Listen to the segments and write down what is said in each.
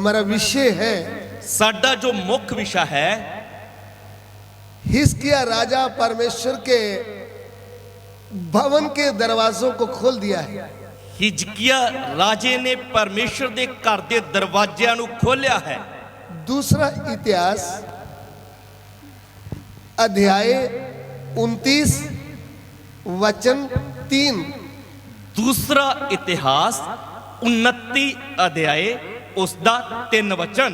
हमारा विषय है, साडा जो मुख्य विषय है, हिजकिय्याह राजा परमेश्वर के भवन के दरवाजों को खोल दिया है। हिजकिय्याह राजे ने परमेश्वर दे घर दे दरवाजियां नूं खोलिया है। दूसरा इतिहास अध्याय 29 वचन 3। दूसरा इतिहास 29 अध्याय उसदा 3 वचन।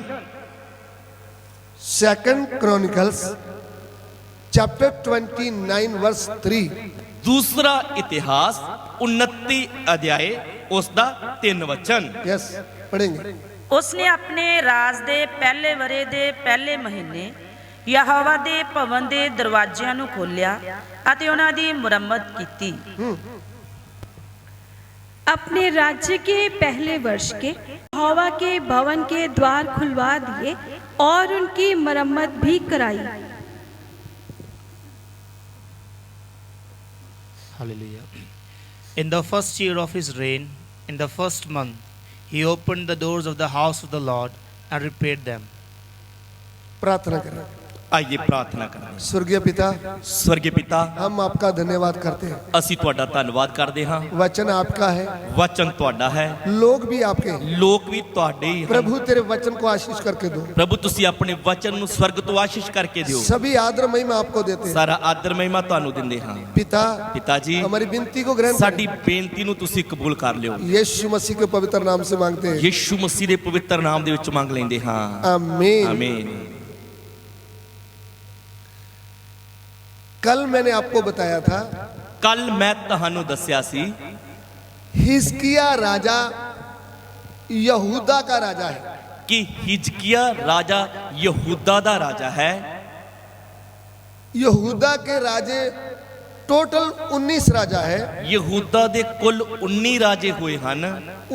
Second Chronicles chapter 29 verse 3। दूसरा इतिहास 29 अध्याय उसदा 3 वचन। यस, पढ़ेंगे। उसने अपने राज दे पहले वरे दे पहले महीने यहोवा दे भवन दे दरवाजिਆਂ ਨੂੰ ਖੋਲਿਆ ਅਤੇ ਉਹਨਾਂ ਦੀ ਮੁਰੰਮਤ ਕੀਤੀ। अपने राज्य के पहले वर्ष के यहोवा के भवन के द्वार खुलवा दिए और उनकी मरम्मत भी कराई। Hallelujah. In the first year of his reign, in the first month, he opened the doors of the house of the Lord and repaired them. प्रार्थना करें। आइए प्रार्थना करें। स्वर्गीय पिता, स्वर्गीय पिता, हम आपका धन्यवाद करते हैं। ਅਸੀਂ ਤੁਹਾਡਾ ਧੰਨਵਾਦ ਕਰਦੇ ਹਾਂ। वचन आपका है, वचन ਤੁਹਾਡਾ ਹੈ, लोग भी आपके हैं। ਲੋਕ ਵੀ ਤੁਹਾਡੇ ਹੀ ਹਨ। प्रभु तेरे वचन को आशीष करके दो। ਪ੍ਰਭੂ ਤੁਸੀਂ ਆਪਣੇ ਵਚਨ ਨੂੰ ਸਵਰਗ ਤੋਂ ਆਸ਼ੀਸ਼ ਕਰਕੇ ਦਿਓ। सभी आदर महिमा आपको देते हैं। ਸਾਰਾ ਆਦਰ ਮਹਿਮਾ ਤੁਹਾਨੂੰ ਦਿੰਦੇ ਹਾਂ। पिता, ਪਿਤਾ ਜੀ, हमारी विनती को ग्रहण ਸਾਡੀ ਬੇਨਤੀ ਨੂੰ ਤੁਸੀਂ ਕਬੂਲ ਕਰ ਲਿਓ। यीशु मसीह के पवित्र नाम से मांगते हैं, ਯਿਸੂ ਮਸੀਹ ਦੇ ਪਵਿੱਤਰ ਨਾਮ ਦੇ ਵਿੱਚ ਮੰਗ ਲੈਂਦੇ ਹਾਂ। आमीन। ਆਮੀਨ। कल मैंने आपको बताया था, ਕੱਲ ਮੈਂ ਤੁਹਾਨੂੰ ਦੱਸਿਆ ਸੀ हिजकिय्याह राजा यहूदा का राजा है। ਕਿ हिजकिय्याह राजा यहूदा ਦਾ ਰਾਜਾ ਹੈ। यहूदा के राजे टोटल 19 राजा है। ਯਹੂਦਾ ਦੇ ਕੁੱਲ 19 ਰਾਜੇ ਹੋਏ ਹਨ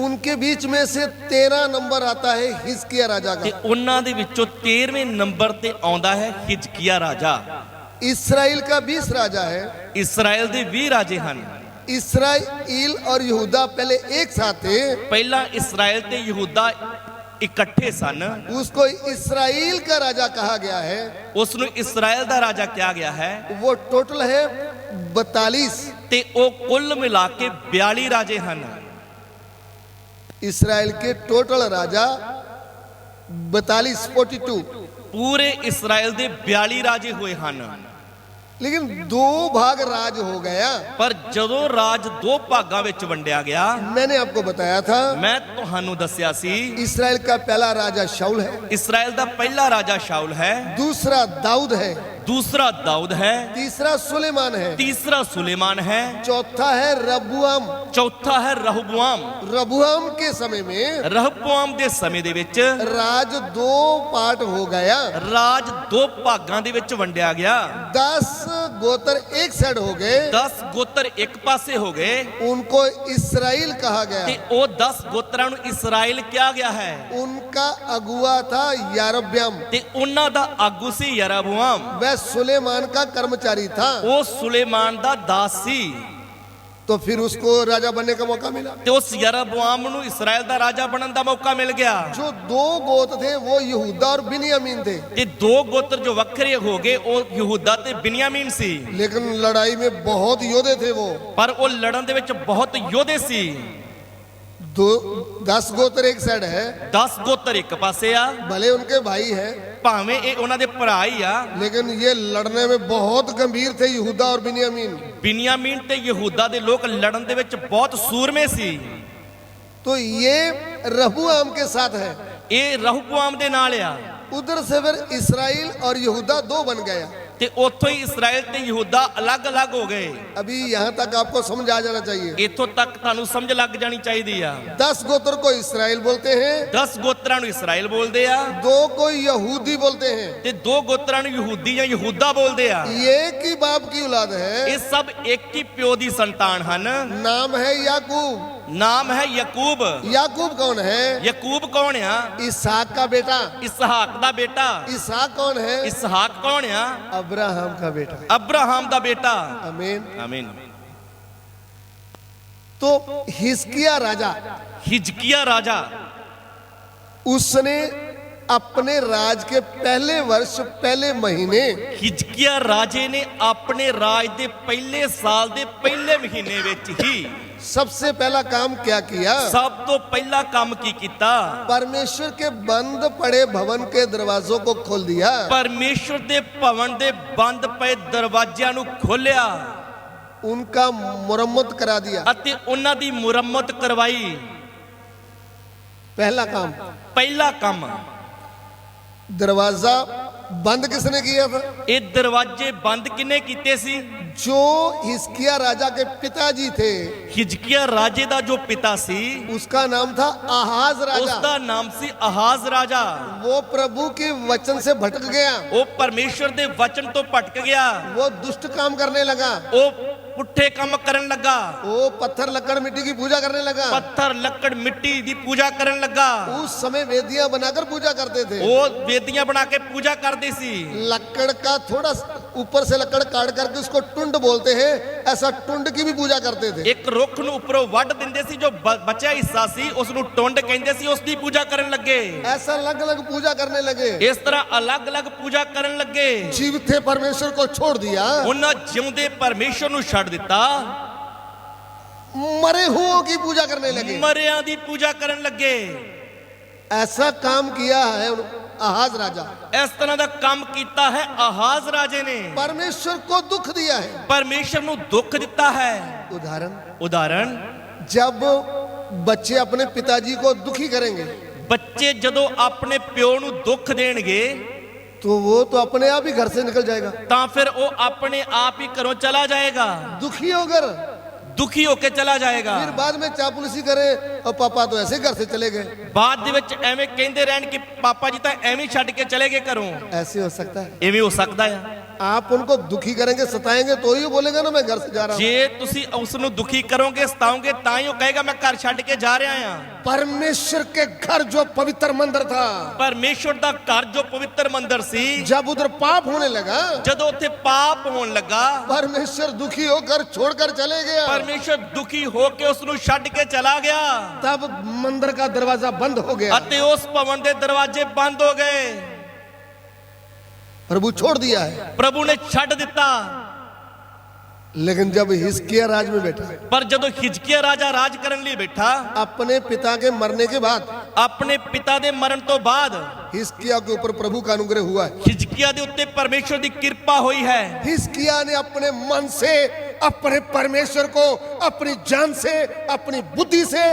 उनके बीच में से 13 नंबर आता है हिजकिय्याह राजा ਤੇ का। ਉਹਨਾਂ ਦੇ ਵਿੱਚੋਂ 13ਵੇਂ ਨੰਬਰ ਤੇ ਆਉਂਦਾ ਹੈ हिजकिय्याह ਰਾਜਾ। इसराइल का 20 राजा है। ਇਸਰਾਇਲ ਦੇ 20 ਰਾਜੇ ਹਨ। इसराइल और यहूदा पहले एक साथ थे। ਪਹਿਲਾਂ ਇਸਰਾਇਲ ਤੇ ਯਹੂਦਾ ਇਕੱਠੇ ਸਨ। उसको इसराइल का राजा कहा गया है। ਉਸ ਨੂੰ ਇਸਰਾਇਲ ਦਾ ਰਾਜਾ ਕਿਹਾ ਗਿਆ ਹੈ। वो टोटल है 42। ਤੇ ਉਹ ਕੁੱਲ ਮਿਲਾ ਕੇ 42 ਰਾਜੇ ਹਨ। इसराइल के टोटल राजा 42 ਪੂਰੇ ਇਸਰਾਇਲ ਦੇ 42 ਰਾਜੇ ਹੋਏ ਹਨ। लेकिन 2 भाग राज हो गया। ਪਰ ਜਦੋਂ ਰਾਜ ਦੋ ਭਾਗਾਂ ਵਿੱਚ ਵੰਡਿਆ ਗਿਆ, मैंने आपको बताया था, ਮੈਂ ਤੁਹਾਨੂੰ ਦੱਸਿਆ ਸੀ इसराइल का पहला राजा शाऊल है, ਇਸਰਾਇਲ ਦਾ ਪਹਿਲਾ ਰਾਜਾ ਸ਼ਾਉਲ ਹੈ, दूसरा दाऊद है, दूसरा दाऊद है, तीसरा सुलेमान है, तीसरा सुलेमान है, चौथा है रबुआम। चौथा है रहबुआम। रबुआम के समय में रहबुआम ਦੇ ਸਮੇਂ ਦੇ ਵਿੱਚ राज 2 पार्ट हो गया। ਰਾਜ ਦੋ ਭਾਗਾਂ ਦੇ ਵਿੱਚ ਵੰਡਿਆ ਗਿਆ। 10 गोत्र एक साइड हो गए, 10 ਗੋਤਰ ਇੱਕ ਪਾਸੇ ਹੋ ਗਏ उनको इसराइल कहा ਤੇ गया। ਉਹ 10 ਗੋਤਰਾਂ ਨੂੰ ਇਸਰਾਇਲ ਕਿਹਾ ਗਿਆ ਹੈ। उनका अगुआ था यारब्याम। ਤੇ ਉਹਨਾਂ ਦਾ ਆਗੂ ਸੀ ਯਰਬੁਆਮ। वह सुलेमान का कर्मचारी था। ਉਹ ਸੁਲੇਮਾਨ ਦਾ ਦਾਸ ਸੀ। तो फिर उसको राजा बनने का मौका मिला। ਤੇ ਉਸ ਯਰਬੁਆਮ ਨੂੰ ਇਸਰਾਇਲ ਦਾ ਰਾਜਾ ਬਣਨ ਦਾ ਮੌਕਾ ਮਿਲ ਗਿਆ। जो 2 गोत्र थे वो यहूदा और बिन्यामीन थे। ਤੇ ਦੋ ਗੋਤਰ ਜੋ ਵੱਖਰੇ ਹੋ ਗਏ ਉਹ ਯਹੂਦਾ ਤੇ ਬਿਨਯਾਮੀਨ ਸੀ। लेकिन लड़ाई में बहुत योद्धे थे वो। ਪਰ ਉਹ ਲੜਨ ਦੇ ਵਿੱਚ ਬਹੁਤ ਯੋਧੇ ਸੀ। 10 गोत्र एक साइड है, 10 ਗੋਤਰ ਇੱਕ ਪਾਸੇ ਆ, भले उनके भाई है, ਭਾਵੇਂ ਇਹ ਉਹਨਾਂ ਦੇ ਭਰਾ ਹੀ ਆ। लेकिन ये लड़ने में बहुत गंभीर थे यहूदा और बिन्यामीन। ਬਿਨਯਾਮੀਨ ਤੇ ਯਹੂਦਾ ਦੇ ਲੋਕ ਲੜਨ ਦੇ ਵਿੱਚ ਬਹੁਤ ਸੂਰਮੇ ਸੀ। तो ये रहबुआम के साथ है। ਇਹ ਰਹਬੁਆਮ ਦੇ ਨਾਲ ਆ। उधर से फिर इसराइल और यहूदा 2 बन गया। ਤੇ ਉੱਥੋਂ ਹੀ ਇਸਰਾਇਲ ਤੇ ਯਹੂਦਾ ਅਲੱਗ-ਅਲੱਗ ਹੋ ਗਏ। अभी यहाँ तक आपको समझ आ जाना चाहिए। ਇੱਥੋਂ ਤੱਕ ਤੁਹਾਨੂੰ ਸਮਝ ਲੱਗ ਜਾਣੀ ਚਾਹੀਦੀ ਆ। 10 गोत्र को इसराइल बोलते हैं, 10 ਗੋਤਰਾਂ ਨੂੰ ਇਸਰਾਇਲ ਬੋਲਦੇ ਆ 2 को यहूदी बोलते हैं। ਤੇ 2 ਗੋਤਰਾਂ ਨੂੰ ਯਹੂਦੀ ਜਾਂ ਯਹੂਦਾ ਬੋਲਦੇ ਆ। एक ही बाप की औलाद है। ਇਹ ਸਭ ਇੱਕ ਹੀ ਪਿਓ ਦੀ ਸੰਤਾਨ ਹਨ। नाम है याकूब। ਨਾਮ ਹੈ ਯਕੂਬ। याकूब कौन है? ਯਕੂਬ ਕੌਣ ਆ? इसहाक का बेटा। ਇਸਹਾਕ ਦਾ ਬੇਟਾ। इसहाक कौन है? ਇਸਹਾਕ ਕੌਣ ਆ? अब्राहम का बेटा। अब्राहम ਦਾ ਬੇਟਾ। आमीन। ਆਮੀਨ। तो हिजकिय्याह राजा हिजकिय्याह राजा उसने अपने राज के पहले वर्ष पहले महीने हिजकिया राजे ने अपने राज ਦੇ ਪਹਿਲੇ ਸਾਲ ਦੇ ਪਹਿਲੇ ਮਹੀਨੇ ਵਿੱਚ ਹੀ सबसे पहला काम क्या किया? ਸਭ ਤੋਂ ਪਹਿਲਾ ਕੰਮ ਕੀ ਕੀਤਾ? परमेश्वर के बंद पड़े भवन के दरवाजों को खोल दिया। ਪਰਮੇਸ਼ਰ ਦੇ ਭਵਨ ਦੇ ਬੰਦ ਪਏ ਦਰਵਾਜ਼ਿਆਂ ਨੂੰ ਖੋਲਿਆ उनका मुरम्मत करा दिया। ਅਤੇ ਉਹਨਾਂ ਦੀ ਮੁਰੰਮਤ ਕਰਵਾਈ। पहला काम, ਪਹਿਲਾ ਕੰਮ दरवाजा बंद किसने किया था? ਇਹ ਦਰਵਾਜ਼ੇ ਬੰਦ ਕਿਨੇ ਕੀਤੇ ਸੀ? जो हिजकिय्याह राजा के पिताजी थे, हिजकिया राजे ਦਾ ਜੋ ਪਿਤਾ ਸੀ उसका नाम था आहाज राजा। ਉਸਦਾ ਨਾਮ ਸੀ ਆਹਾਜ਼ ਰਾਜਾ। वो प्रभु के वचन से भटक गया, ਉਹ ਪਰਮੇਸ਼ਰ ਦੇ ਵਚਨ ਤੋਂ ਭਟਕ ਗਿਆ। वो दुष्ट काम करने लगा, ਉਹ ਪੁੱਠੇ ਕੰਮ ਕਰਨ ਲੱਗਾ। वो पत्थर लकड़ मिट्टी की पूजा करने लगा। ਪੱਥਰ ਲੱਕੜ ਮਿੱਟੀ ਦੀ ਪੂਜਾ ਕਰਨ ਲੱਗਾ। उस समय वेदियां बनाकर पूजा करते थे। ਉਹ ਵੇਦੀਆਂ ਬਣਾ ਕੇ ਪੂਜਾ ਕਰਦੇ ਸੀ। लकड़ का थोड़ा ऊपर से लकड़ काट करके उसको टुंड बोलते हैं, ऐसा टुंड की भी पूजा करते थे। ਇੱਕ ਰੁੱਖ ਨੂੰ ਉੱਪਰੋਂ ਵੱਢ ਦਿੰਦੇ ਸੀ, ਜੋ ਬਚਿਆ ਹਿੱਸਾ ਸੀ ਉਸ ਨੂੰ ਟੁੰਡ ਕਹਿੰਦੇ ਸੀ, ਉਸ ਦੀ ਪੂਜਾ ਕਰਨ ਲੱਗੇ। ऐसा अलग अलग पूजा करने लगे। ਇਸ ਤਰ੍ਹਾਂ ਅਲੱਗ-ਅਲੱਗ ਪੂਜਾ ਕਰਨ ਲੱਗੇ। जीवते परमेश्वर को छोड़ दिया, ਉਹਨਾਂ ਜਿਉਂਦੇ ਪਰਮੇਸ਼ਰ ਨੂੰ ਛੱਡ ਦਿੱਤਾ। मरे हुओं की पूजा करने लगे। ਮਰਿਆਂ ਦੀ ਪੂਜਾ ਕਰਨ ਲੱਗੇ। ऐसा काम किया है आहाज राजा। ਇਸ ਤਰ੍ਹਾਂ ਦਾ ਕੰਮ ਕੀਤਾ ਹੈ ਆਹਾਜ਼ ਰਾਜੇ ਨੇ। परमेश्वर को दुख दिया है। ਪਰਮੇਸ਼ਰ ਨੂੰ ਦੁੱਖ ਦਿੱਤਾ ਹੈ। ਉਦਾਹਰਣ जब बच्चे अपने पिताजी को दुखी करेंगे ਬੱਚੇ ਜਦੋਂ ਆਪਣੇ ਪਿਓ ਨੂੰ ਦੁੱਖ ਦੇਣਗੇ तो वो तो अपने आप ही घर से निकल जाएगा। ਤਾਂ ਫਿਰ ਉਹ ਆਪਣੇ ਆਪ ਹੀ ਘਰੋਂ ਚਲਾ ਜਾਏਗਾ। दुखी होकर ਦੁਖੀ ਹੋ ਕੇ ਚਲਾ ਜਾਏਗਾ। फिर बाद में चापलूसी करे और पापा तो ऐसे घर से चले गए। ਬਾਅਦ ਦੇ ਵਿੱਚ ਐਵੇਂ ਕਹਿੰਦੇ ਰਹਿਣ ਕਿ ਪਾਪਾ ਜੀ ਤਾਂ ਐਵੇਂ ਛੱਡ ਕੇ ਚਲੇ ਗਏ ਘਰੋਂ। ऐसे हो सकता है। ਐਵੇਂ ਹੋ ਸਕਦਾ ਆ। आप उनको दुखी करेंगे, सताएंगे तो ही वो बोलेगा ना मैं घर से जा रहा हूं। ਜੇ ਤੁਸੀਂ ਉਸ ਨੂੰ ਦੁਖੀ ਕਰੋਗੇ ਸਤਾਓਗੇ ਤਾਂ ਹੀ ਉਹ ਕਹੇਗਾ ਮੈਂ ਘਰ ਛੱਡ ਕੇ ਜਾ ਰਿਹਾ ਆ। परमेश्वर के घर जो पवित्र मंदिर था, ਪਰਮੇਸ਼ਰ ਦਾ ਘਰ ਜੋ ਪਵਿੱਤਰ ਮੰਦਿਰ ਸੀ, जब उधर पाप होने लगा, ਜਦੋਂ ਉੱਥੇ ਪਾਪ ਹੋਣ ਲੱਗਾ परमेश्वर दुखी होकर छोड़कर चले गया। ਪਰਮੇਸ਼ਰ ਦੁਖੀ ਹੋ ਕੇ ਉਸ ਨੂੰ ਛੱਡ ਕੇ ਚਲਾ ਗਿਆ तब मंदिर का दरवाजा बंद हो गया। ਅਤੇ ਉਸ ਭਵਨ ਦੇ ਦਰਵਾਜ਼ੇ ਬੰਦ ਹੋ ਗਏ। प्रभु छोड़ दिया है। ਪ੍ਰਭੂ ਨੇ ਛੱਡ ਦਿੱਤਾ। लेकिन जब हिजकिय्याह राज में बैठा, ਪਰ ਜਦੋਂ ਹਿਜਕੀਆ ਰਾਜਾ ਰਾਜ ਕਰਨ ਲਈ ਬੈਠਾ, अपने पिता के मरने के बाद ਆਪਣੇ ਪਿਤਾ ਦੇ ਮਰਨ ਤੋਂ ਬਾਅਦ हिजकिय्याह के ऊपर प्रभु का अनुग्रह हुआ है। ਹਿਜਕੀਆ ਦੇ ਉੱਤੇ ਪਰਮੇਸ਼ਰ ਦੀ ਕਿਰਪਾ ਹੋਈ ਹੈ। हिजकिय्याह ने अपने मन से अपने परमेश्वर को अपनी जान से, अपनी बुद्धि से,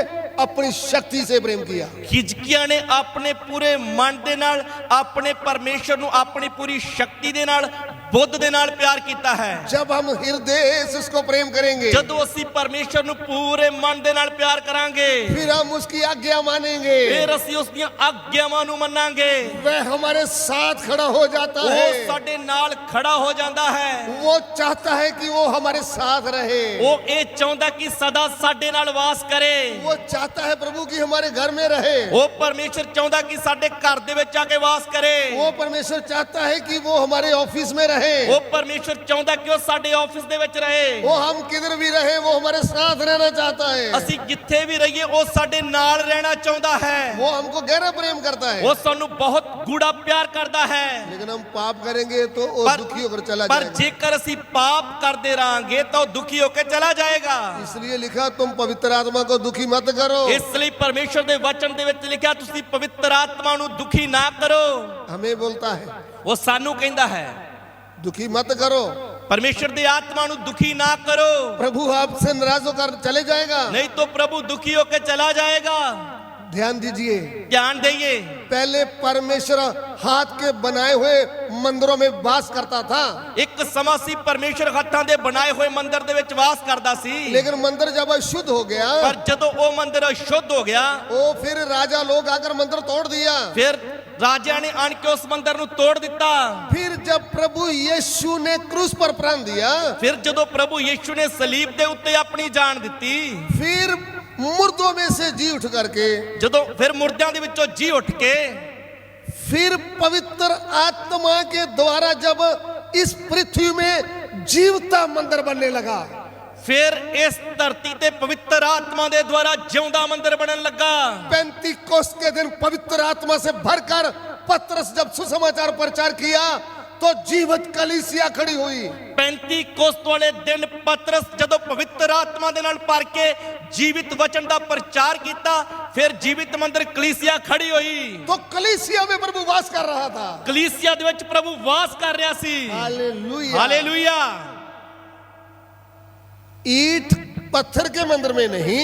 अपनी शक्ति से प्रेम किया। ਹਿਜਕੀਆ ਨੇ ਆਪਣੇ ਪੂਰੇ ਮਨ ਦੇ ਨਾਲ ਆਪਣੇ ਪਰਮੇਸ਼ਰ ਨੂੰ ਆਪਣੀ ਪੂਰੀ ਸ਼ਕਤੀ ਦੇ ਨਾਲ ਬੁੱਧ ਦੇ ਨਾਲ ਪਿਆਰ ਕੀਤਾ ਹੈ। जब हम हृदय से उसको प्रेम करेंगे, ਜਦੋਂ ਅਸੀਂ ਪਰਮੇਸ਼ਰ ਨੂੰ ਪੂਰੇ ਮਨ ਦੇ ਨਾਲ ਪਿਆਰ ਕਰਾਂਗੇ, फिर हम उसकी आज्ञा मानेंगे, ਫਿਰ ਅਸੀਂ ਉਸ ਦੀਆਂ ਆਗਿਆਵਾਂ ਨੂੰ ਮੰਨਾਂਗੇ। वह हमारे साथ खड़ा हो जाता ਉਹ है। ਸਾਡੇ ਨਾਲ ਖੜਾ ਹੋ ਜਾਂਦਾ ਹੈ। वो चाहता है कि वो हमारे साथ रहे। ਉਹ ਇਹ ਚਾਹੁੰਦਾ ਕਿ ਸਦਾ ਸਾਡੇ ਨਾਲ ਵਾਸ ਕਰੇ। वो चाहता है प्रभु कि हमारे घर में रहे। ਉਹ ਪਰਮੇਸ਼ਰ ਚਾਹੁੰਦਾ ਕਿ ਸਾਡੇ ਘਰ ਦੇ ਵਿੱਚ ਆ ਕੇ ਵਾਸ ਕਰੇ। वो परमेश्वर चाहता है कि वो हमारे ऑफिस में रहे। ਉਹ ਪਰਮੇਸ਼ਰ ਚਾਹੁੰਦਾ ਕਿ ਉਹ ਸਾਡੇ ਆਫਿਸ ਦੇ ਵਿੱਚ ਰਹੇ। वो हम किधर भी रहे, वो हमारे साथ रहना चाहता है। ਅਸੀਂ ਜਿੱਥੇ ਵੀ ਰਹੀਏ ਉਹ ਸਾਡੇ ਨਾਲ ਰਹਿਣਾ ਚਾਹੁੰਦਾ ਹੈ। वो हमको गहरा प्रेम करता है। ਉਹ ਸਾਨੂੰ ਬਹੁਤ ਗੂੜਾ ਪਿਆਰ ਕਰਦਾ ਹੈ। लेकिन हम पाप करेंगे तो वो पर- दुखी होकर चला ਪਰ जाएगा। ਜੇਕਰ ਅਸੀਂ ਪਾਪ ਕਰਦੇ ਰਹਾਂਗੇ ਤਾਂ ਉਹ ਦੁਖੀ ਹੋ ਕੇ ਚਲਾ ਜਾਏਗਾ। इसलिए लिखा तुम पवित्र आत्मा को दुखी मत करो। ਇਸ ਲਈ ਪਰਮੇਸ਼ਰ ਦੇ ਵਚਨ ਦੇ ਵਿੱਚ ਲਿਖਿਆ ਤੁਸੀਂ ਪਵਿੱਤਰ ਆਤਮਾ ਨੂੰ ਦੁਖੀ ਨਾ ਕਰੋ। हमें बोलता है ਉਹ ਸਾਨੂੰ ਕਹਿੰਦਾ ਹੈ दुखी मत करो। ਪਰਮੇਸ਼ਰ ਦੀ ਆਤਮਾ ਨੂੰ ਦੁਖੀ ਨਾ ਕਰੋ, प्रभु आपसे नाराज होकर चले जाएगा। ਨਹੀਂ ਤਾਂ ਪ੍ਰਭੂ ਦੁਖੀ ਹੋ ਕੇ ਚਲਾ ਜਾਏਗਾ। ध्यान दीजिए, ਧਿਆਨ ਦੇਈਏ। पहले परमेश्वर हाथ के बनाए हुए मंदिरों में वास करता था। ਇੱਕ ਸਮਾਂ ਸੀ ਪਰਮੇਸ਼ਰ ਹੱਥਾਂ ਦੇ ਬਣਾਏ ਹੋਏ ਮੰਦਿਰ ਦੇ ਵਿੱਚ ਵਾਸ ਕਰਦਾ ਸੀ। लेकिन मंदिर जब अशुद्ध हो गया, ਪਰ ਜਦੋਂ ਉਹ ਮੰਦਿਰ ਅਸ਼ੁੱਧ ਹੋ ਗਿਆ, वो फिर राजा लोग आकर मंदिर तोड़ दिया। ਫਿਰ ਰਾਜਿਆਂ ਨੇ ਆਣ ਕੇ ਉਸ ਮੰਦਿਰ ਨੂੰ ਤੋੜ ਦਿੱਤਾ। फिर जब प्रभु यीशु ने क्रूस पर प्राण दिया, ਫਿਰ ਜਦੋਂ ਪ੍ਰਭੂ ਯੀਸ਼ੂ ਨੇ ਸਲੀਬ ਦੇ ਉੱਤੇ ਆਪਣੀ ਜਾਨ ਦਿੱਤੀ, फिर मुर्दों में से जी उठ करके, ਜਦੋਂ ਫਿਰ ਮੁਰਦਿਆਂ ਦੇ ਵਿੱਚੋਂ ਜੀ ਉੱਠ ਕੇ, फिर पवित्र आत्मा के द्वारा जब इस पृथ्वी में जीवता मंदिर बनने लगा, ਫਿਰ ਇਸ ਧਰਤੀ ਤੇ ਪਵਿੱਤਰ ਆਤਮਾ ਦੇ ਦੁਆਰਾ ਜਿਉਂਦਾ ਮੰਦਿਰ ਬਣਨ ਲੱਗਾ। 35 के दिन पवित्र आत्मा से भरकर पतरस जब सुसमाचार प्रचार किया तो जीवित कलीसिया खड़ी हुई। 35 कोस्त वाले दिन पतरस ਜਦੋਂ ਪਵਿੱਤਰ ਆਤਮਾ ਦੇ ਨਾਲ ਭਰ ਕੇ ਜੀਵਿਤ ਵਚਨ ਦਾ ਪ੍ਰਚਾਰ ਕੀਤਾ, ਫਿਰ ਜੀਵਿਤ ਮੰਦਿਰ ਕਲੀਸਿਆ ਖੜੀ ਹੋਈ। तो कलीसिया में प्रभु वास कर रहा था। ਕਲੀਸਿਆ ਦੇ ਵਿੱਚ ਪ੍ਰਭੂ ਵਾਸ ਕਰ ਰਿਹਾ ਸੀ। हालेलुया। ਹਾਲੇਲੂਇਆ। ईंट पत्थर के मंदिर में नहीं,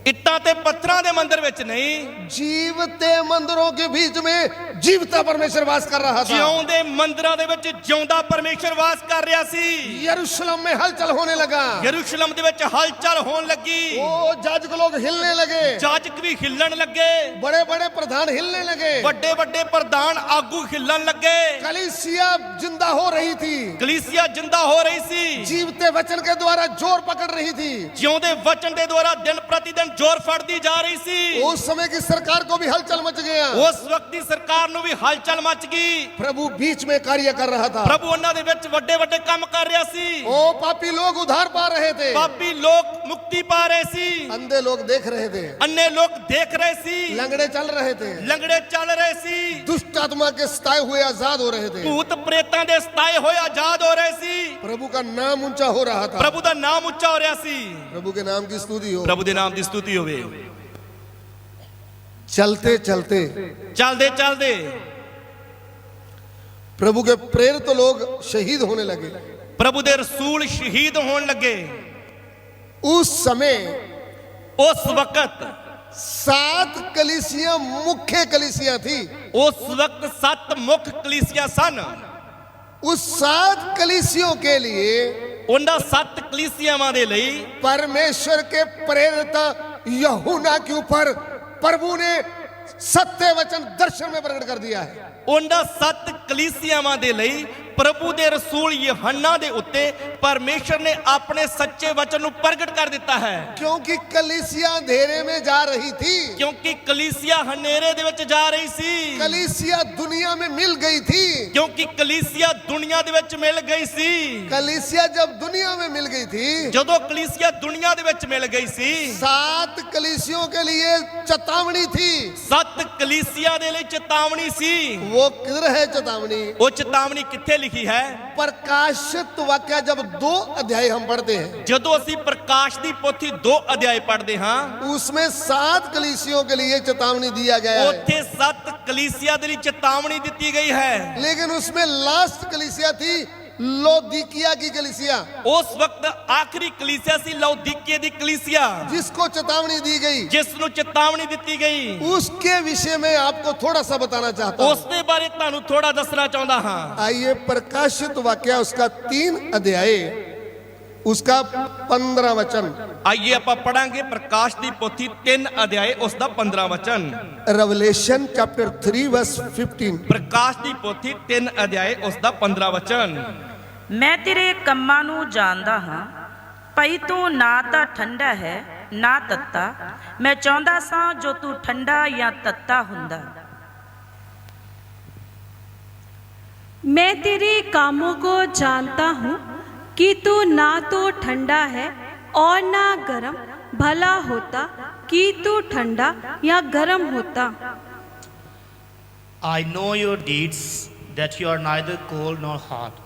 ਇੱਟਾਂ ਤੇ ਪੱਥਰਾਂ ਦੇ ਮੰਦਿਰ ਵਿੱਚ ਨਹੀਂ, जीवते मंदिरों के बीच में जीवता परमेश्वर वास कर रहा था। ਜਿਉਂਦੇ ਮੰਦਿਰਾਂ ਦੇ ਵਿੱਚ ਜਿਉਂਦਾ ਪਰਮੇਸ਼ਰ ਵਾਸ ਕਰ ਰਿਹਾ ਸੀ। यरूशलेम में हलचल होने लगा। ਯਰੂਸ਼ਲਮ ਦੇ ਵਿੱਚ ਹਲਚਲ ਹੋਣ ਲੱਗੀ। ओ जाजक लोग हिलने लगे, ਜਾਜਕ ਵੀ ਹਿੱਲਣ ਲੱਗੇ, बड़े बड़े प्रधान हिलने लगे, ਵੱਡੇ ਵੱਡੇ ਪ੍ਰਧਾਨ ਆਗੂ ਹਿੱਲਣ ਲੱਗੇ। कलीसिया जिंदा हो रही थी, ਕਲੀਸਿਆ ਜਿੰਦਾ ਹੋ ਰਹੀ ਸੀ। जीवते वचन के द्वारा जोर पकड़ रही थी। ਜਿਉਂਦੇ ਵਚਨ ਦੇ ਦੁਆਰਾ ਦਿਨ ਪ੍ਰਤੀ ਦਿਨ ਜ਼ੋਰ ਫੜਦੀ ਜਾ ਰਹੀ ਸੀ। उस समय की सरकार को भी हलचल मच गया। ਉਸ ਵਕਤ ਦੀ ਸਰਕਾਰ ਨੂੰ ਵੀ ਹਲਚਲ ਮਚ ਗਈ। प्रभु बीच में कार्य कर रहा था। ਪ੍ਰਭੂ ਉਹਨਾਂ ਦੇ ਵਿੱਚ ਵੱਡੇ ਵੱਡੇ ਕੰਮ ਕਰ ਰਿਹਾ ਸੀ। ओ पापी लोग उद्धार पा रहे थे, ਪਾਪੀ ਲੋਕ ਮੁਕਤੀ ਪਾ ਰਹੇ ਸੀ, अंधे लोग देख रहे थे, ਅੰਨੇ ਲੋਕ ਦੇਖ ਰਹੇ ਸੀ, लंगड़े चल रहे थे, ਲੰਗੜੇ ਚੱਲ ਰਹੇ ਸੀ, दुष्ट आत्मा के सताए हुए आजाद हो रहे थे। ਭੂਤ ਪ੍ਰੇਤਾਂ ਦੇ ਸਤਾਏ ਹੋਏ ਆਜ਼ਾਦ ਹੋ ਰਹੇ ਸੀ। प्रभु का नाम ऊंचा हो रहा था। ਪ੍ਰਭੂ ਦਾ ਨਾਮ ਉੱਚਾ ਹੋ ਰਿਹਾ ਸੀ। प्रभु के नाम की स्तुति हो। ਪ੍ਰਭੂ ਦੇ ਨਾਮ ਦੀ ਸਤੁਤੀ ਹੋਵੇ। चलते चलते ਚੱਲਦੇ ਚੱਲਦੇ प्रभु के प्रेरित लोग शहीद होने लगे। ਪ੍ਰਭੂ ਦੇ ਰਸੂਲ ਸ਼ਹੀਦ ਹੋਣ ਲੱਗੇ। उस समय ਉਸ ਵਕਤ 7 कलीसिया मुख्य कलीसिया थी। ਉਸ ਵਕਤ 7 ਮੁੱਖ ਕਲੀਸਿया ਸਨ। उस 7 कलीसियों के लिए ਉਹਨਾਂ 7 ਕਲੀਸਿਆਵਾਂ ਦੇ ਲਈ परमेश्वर के प्रेरित यूहन्ना के ऊपर प्रभु ने सत्य वचन दर्शन में प्रकट कर दिया है। ਉਹਨਾਂ 7 ਕਲੀਸਿਆਵਾਂ ਦੇ ਲਈ ਪ੍ਰਭੂ ਦੇ ਰਸੂਲ ਯਹੰਨਾ ਦੇ ਉੱਤੇ ਪਰਮੇਸ਼ਰ ਨੇ ਆਪਣੇ ਸੱਚੇ ਵਚਨ ਨੂੰ ਪ੍ਰਗਟ ਕਰ ਦਿੱਤਾ ਹੈ। क्योंकि कलीसिया अंधेरे में जा रही थी, ਕਿਉਂਕਿ ਕਲੀਸਿਆ ਹਨੇਰੇ ਦੇ ਵਿੱਚ ਜਾ ਰਹੀ ਸੀ, कलीसिया दुनिया में मिल गई थी। ਕਿਉਂਕਿ ਕਲੀਸਿਆ ਦੁਨੀਆ ਦੇ ਵਿੱਚ ਮਿਲ ਗਈ ਸੀ। कलीसिया जब दुनिया में मिल गई थी, ਜਦੋਂ ਕਲੀਸਿਆ ਦੁਨੀਆ ਦੇ ਵਿੱਚ ਮਿਲ ਗਈ ਸੀ, 7 कलीसियों के लिए चेतावनी थी। 7 ਕਲੀਸਿਆ ਦੇ ਲਈ ਚੇਤਾਵਨੀ ਸੀ। वो किधर है चेतावनी? ਉਹ ਚੇਤਾਵਨੀ ਕਿੱਥੇ ਲਿਖੀ ਹੈ? प्रकाशित वाक्य जब 2 अध्याय हम पढ़ते हैं, ਜਦੋਂ ਅਸੀਂ ਪ੍ਰਕਾਸ਼ ਦੀ ਪੋਥੀ 2 ਅਧਿਆਏ ਪੜ੍ਹਦੇ ਹਾਂ, उसमें 7 कलीसियों के लिए चेतावनी दिया गया है। ਉੱਥੇ 7 ਕਲੀਸਿਆ ਦੇ ਲਈ ਚੇਤਾਵਨੀ ਦਿੱਤੀ ਗਈ ਹੈ। लेकिन उसमें लास्ट कलीसिया थी लौदीकिया की कलीसिया, ਉਸ ਵਕਤ ਆਖਰੀ ਕਲੀਸਿਆ ਸੀ ਲਾਉਦੀਕੀਆ ਦੀ ਕਲੀਸਿਆ, जिसको चेतावनी दी गई। ਜਿਸ ਨੂੰ ਚੇਤਾਵਨੀ ਦਿੱਤੀ ਗਈ। उसके विषय में आपको थोड़ा सा बताना चाहता हूं। ਉਸ ਦੇ ਬਾਰੇ ਤੁਹਾਨੂੰ ਥੋੜਾ ਦੱਸਣਾ ਚਾਹੁੰਦਾ ਹਾਂ। आइए प्रकाशित वाक्य उसका 3 अध्याय उसका 15 वचन। ਆਈਏ ਆਪਾਂ ਪੜਾਂਗੇ ਪ੍ਰਕਾਸ਼ ਦੀ ਪੋਥੀ 3 ਅਧਿਆਏ ਉਸ ਦਾ 15 ਵਚਨ। Revelation chapter 3 verse 15। ਪ੍ਰਕਾਸ਼ ਦੀ ਪੋਥੀ 3 ਅਧਿਆਏ ਉਸ ਦਾ 15 ਵਚਨ। ਮੈਂ ਤੇਰੇ ਕੰਮਾਂ ਨੂੰ ਜਾਣਦਾ ਹਾਂ, ਭਈ ਤੂੰ ਨਾ ਤਾਂ ਠੰਡਾ ਹੈ ਨਾ ਤੱਤਾ। ਮੈਂ ਚਾਹੁੰਦਾ ਸਾਂ ਜੋ ਤੂੰ ਠੰਡਾ ਜਾਂ ਤੱਤਾ ਹੁੰਦਾ। मैं तेरे कामों को जानता हूँ कि तू ना तो ठंडा है और ना गरम। भला होता कि तू ठंडा या गरम होता। I know your deeds, that you are neither cold nor hot.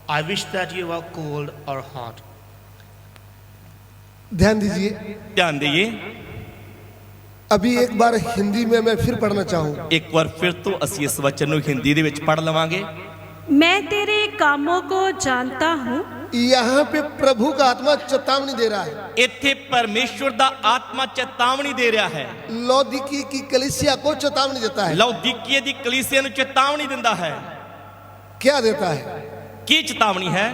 I wish that you were cold or hot. ध्यान दीजिए, ਧਿਆਨ ਦਈਏ। अभी एक बार हिंदी में मैं फिर पढ़ना चाहूँ। ਇੱਕ ਵਾਰ ਫਿਰ ਤੋਂ ਅਸੀਂ ਇਸ ਵਚਨ ਨੂੰ ਹਿੰਦੀ ਦੇ ਵਿੱਚ ਪੜ੍ਹ ਲਵਾਂਗੇ। मैं तेरे कामों को जानता हूँ। यहाँ पे प्रभु का आत्मा चेतावनी दे रहा है। ਇੱਥੇ ਪਰਮੇਸ਼ਵਰ ਦਾ ਆਤਮਾ ਚੇਤਾਵਨੀ ਦੇ ਰਿਹਾ ਹੈ। लौदीकी की कलीसिया को चेतावनी देता है। ਲਾਉਦੀਕੀਆ ਦੀ ਕਲੀਸਿਆ ਨੂੰ ਚੇਤਾਵਨੀ ਦਿੰਦਾ ਹੈ। क्या देता है? ਕੀ ਚੇਤਾਵਨੀ ਹੈ?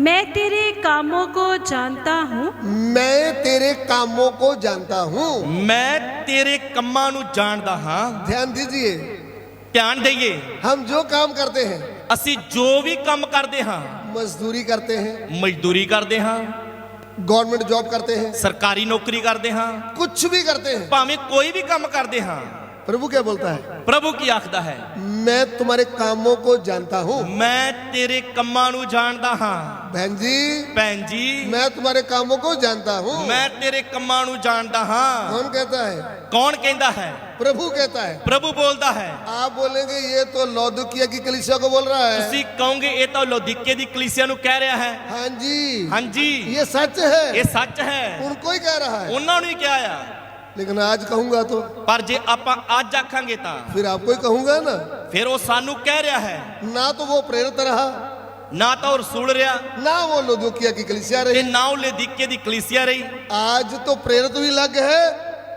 मैं तेरे कामों को जानता हूँ। मैं तेरे कामों को जानता हूँ। ਮੈਂ ਤੇਰੇ ਕੰਮਾਂ ਨੂੰ ਜਾਣਦਾ ਹਾਂ। ध्यान दीजिए, ਧਿਆਨ ਦਈਏ। हम जो काम करते हैं, ਅਸੀਂ ਜੋ ਵੀ ਕੰਮ ਕਰਦੇ ਹਾਂ, मजदूरी करते हैं, ਮਜ਼ਦੂਰੀ ਕਰਦੇ ਹਾਂ, गवर्नमेंट जॉब करते हैं, ਸਰਕਾਰੀ ਨੌਕਰੀ ਕਰਦੇ ਹਾਂ, कुछ भी करते हैं, ਭਾਵੇਂ ਕੋਈ ਵੀ ਕੰਮ ਕਰਦੇ ਹਾਂ, प्रभु क्या बोलता है? प्रभु की आखदा है, मैं तुम्हारे कामों को जानता हूँ। मैं तेरे कम्मां नूं जानदा हां। बहन जी, भैन जी, मैं तुम्हारे कामों को जानता हूँ। मैं तेरे कम्मां नूं जानदा हां। कौन कहता है? कौन कहता है? प्रभु कहता है। प्रभु बोलता है। आप बोलेंगे ये तो लौदुकिया की कलीसिया को बोल रहा है। ਤੁਸੀਂ ਕਹੋਗੇ ਇਹ ਤਾਂ ਲੌਦੀਕੇ ਦੀ ਕਲੀਸਿया ਨੂੰ ਕਹਿ ਰਿਹਾ ਹੈ। हाँ जी, ਹਾਂਜੀ, ये सच है, ਇਹ ਸੱਚ ਹੈ, उनको ही कह रहा है। ਉਹਨਾਂ ਨੂੰ ਹੀ ਕਿਹਾ ਆ। लेकिन आज कहूंगा तो ਪਰ ਜੇ ਆਪਾਂ ਅੱਜ ਆਖਾਂਗੇ ਤਾਂ फिर आपको ही कहूंगा ना। ਫਿਰ ਉਹ ਸਾਨੂੰ ਕਹਿ ਰਿਹਾ ਹੈ। ना तो वो प्रेरित रहा, ਨਾ ਤਾਂ ਉਹ ਰਸੂਲ ਰਿਹਾ ना वो लौदुकिया की कलीसिया ਤੇ रही। ਨਾ ਉਹ ਲੌਦੀਕੇ ਦੀ ਕਲੀਸਿया ਰਹੀ। आज तो प्रेरित भी अलग है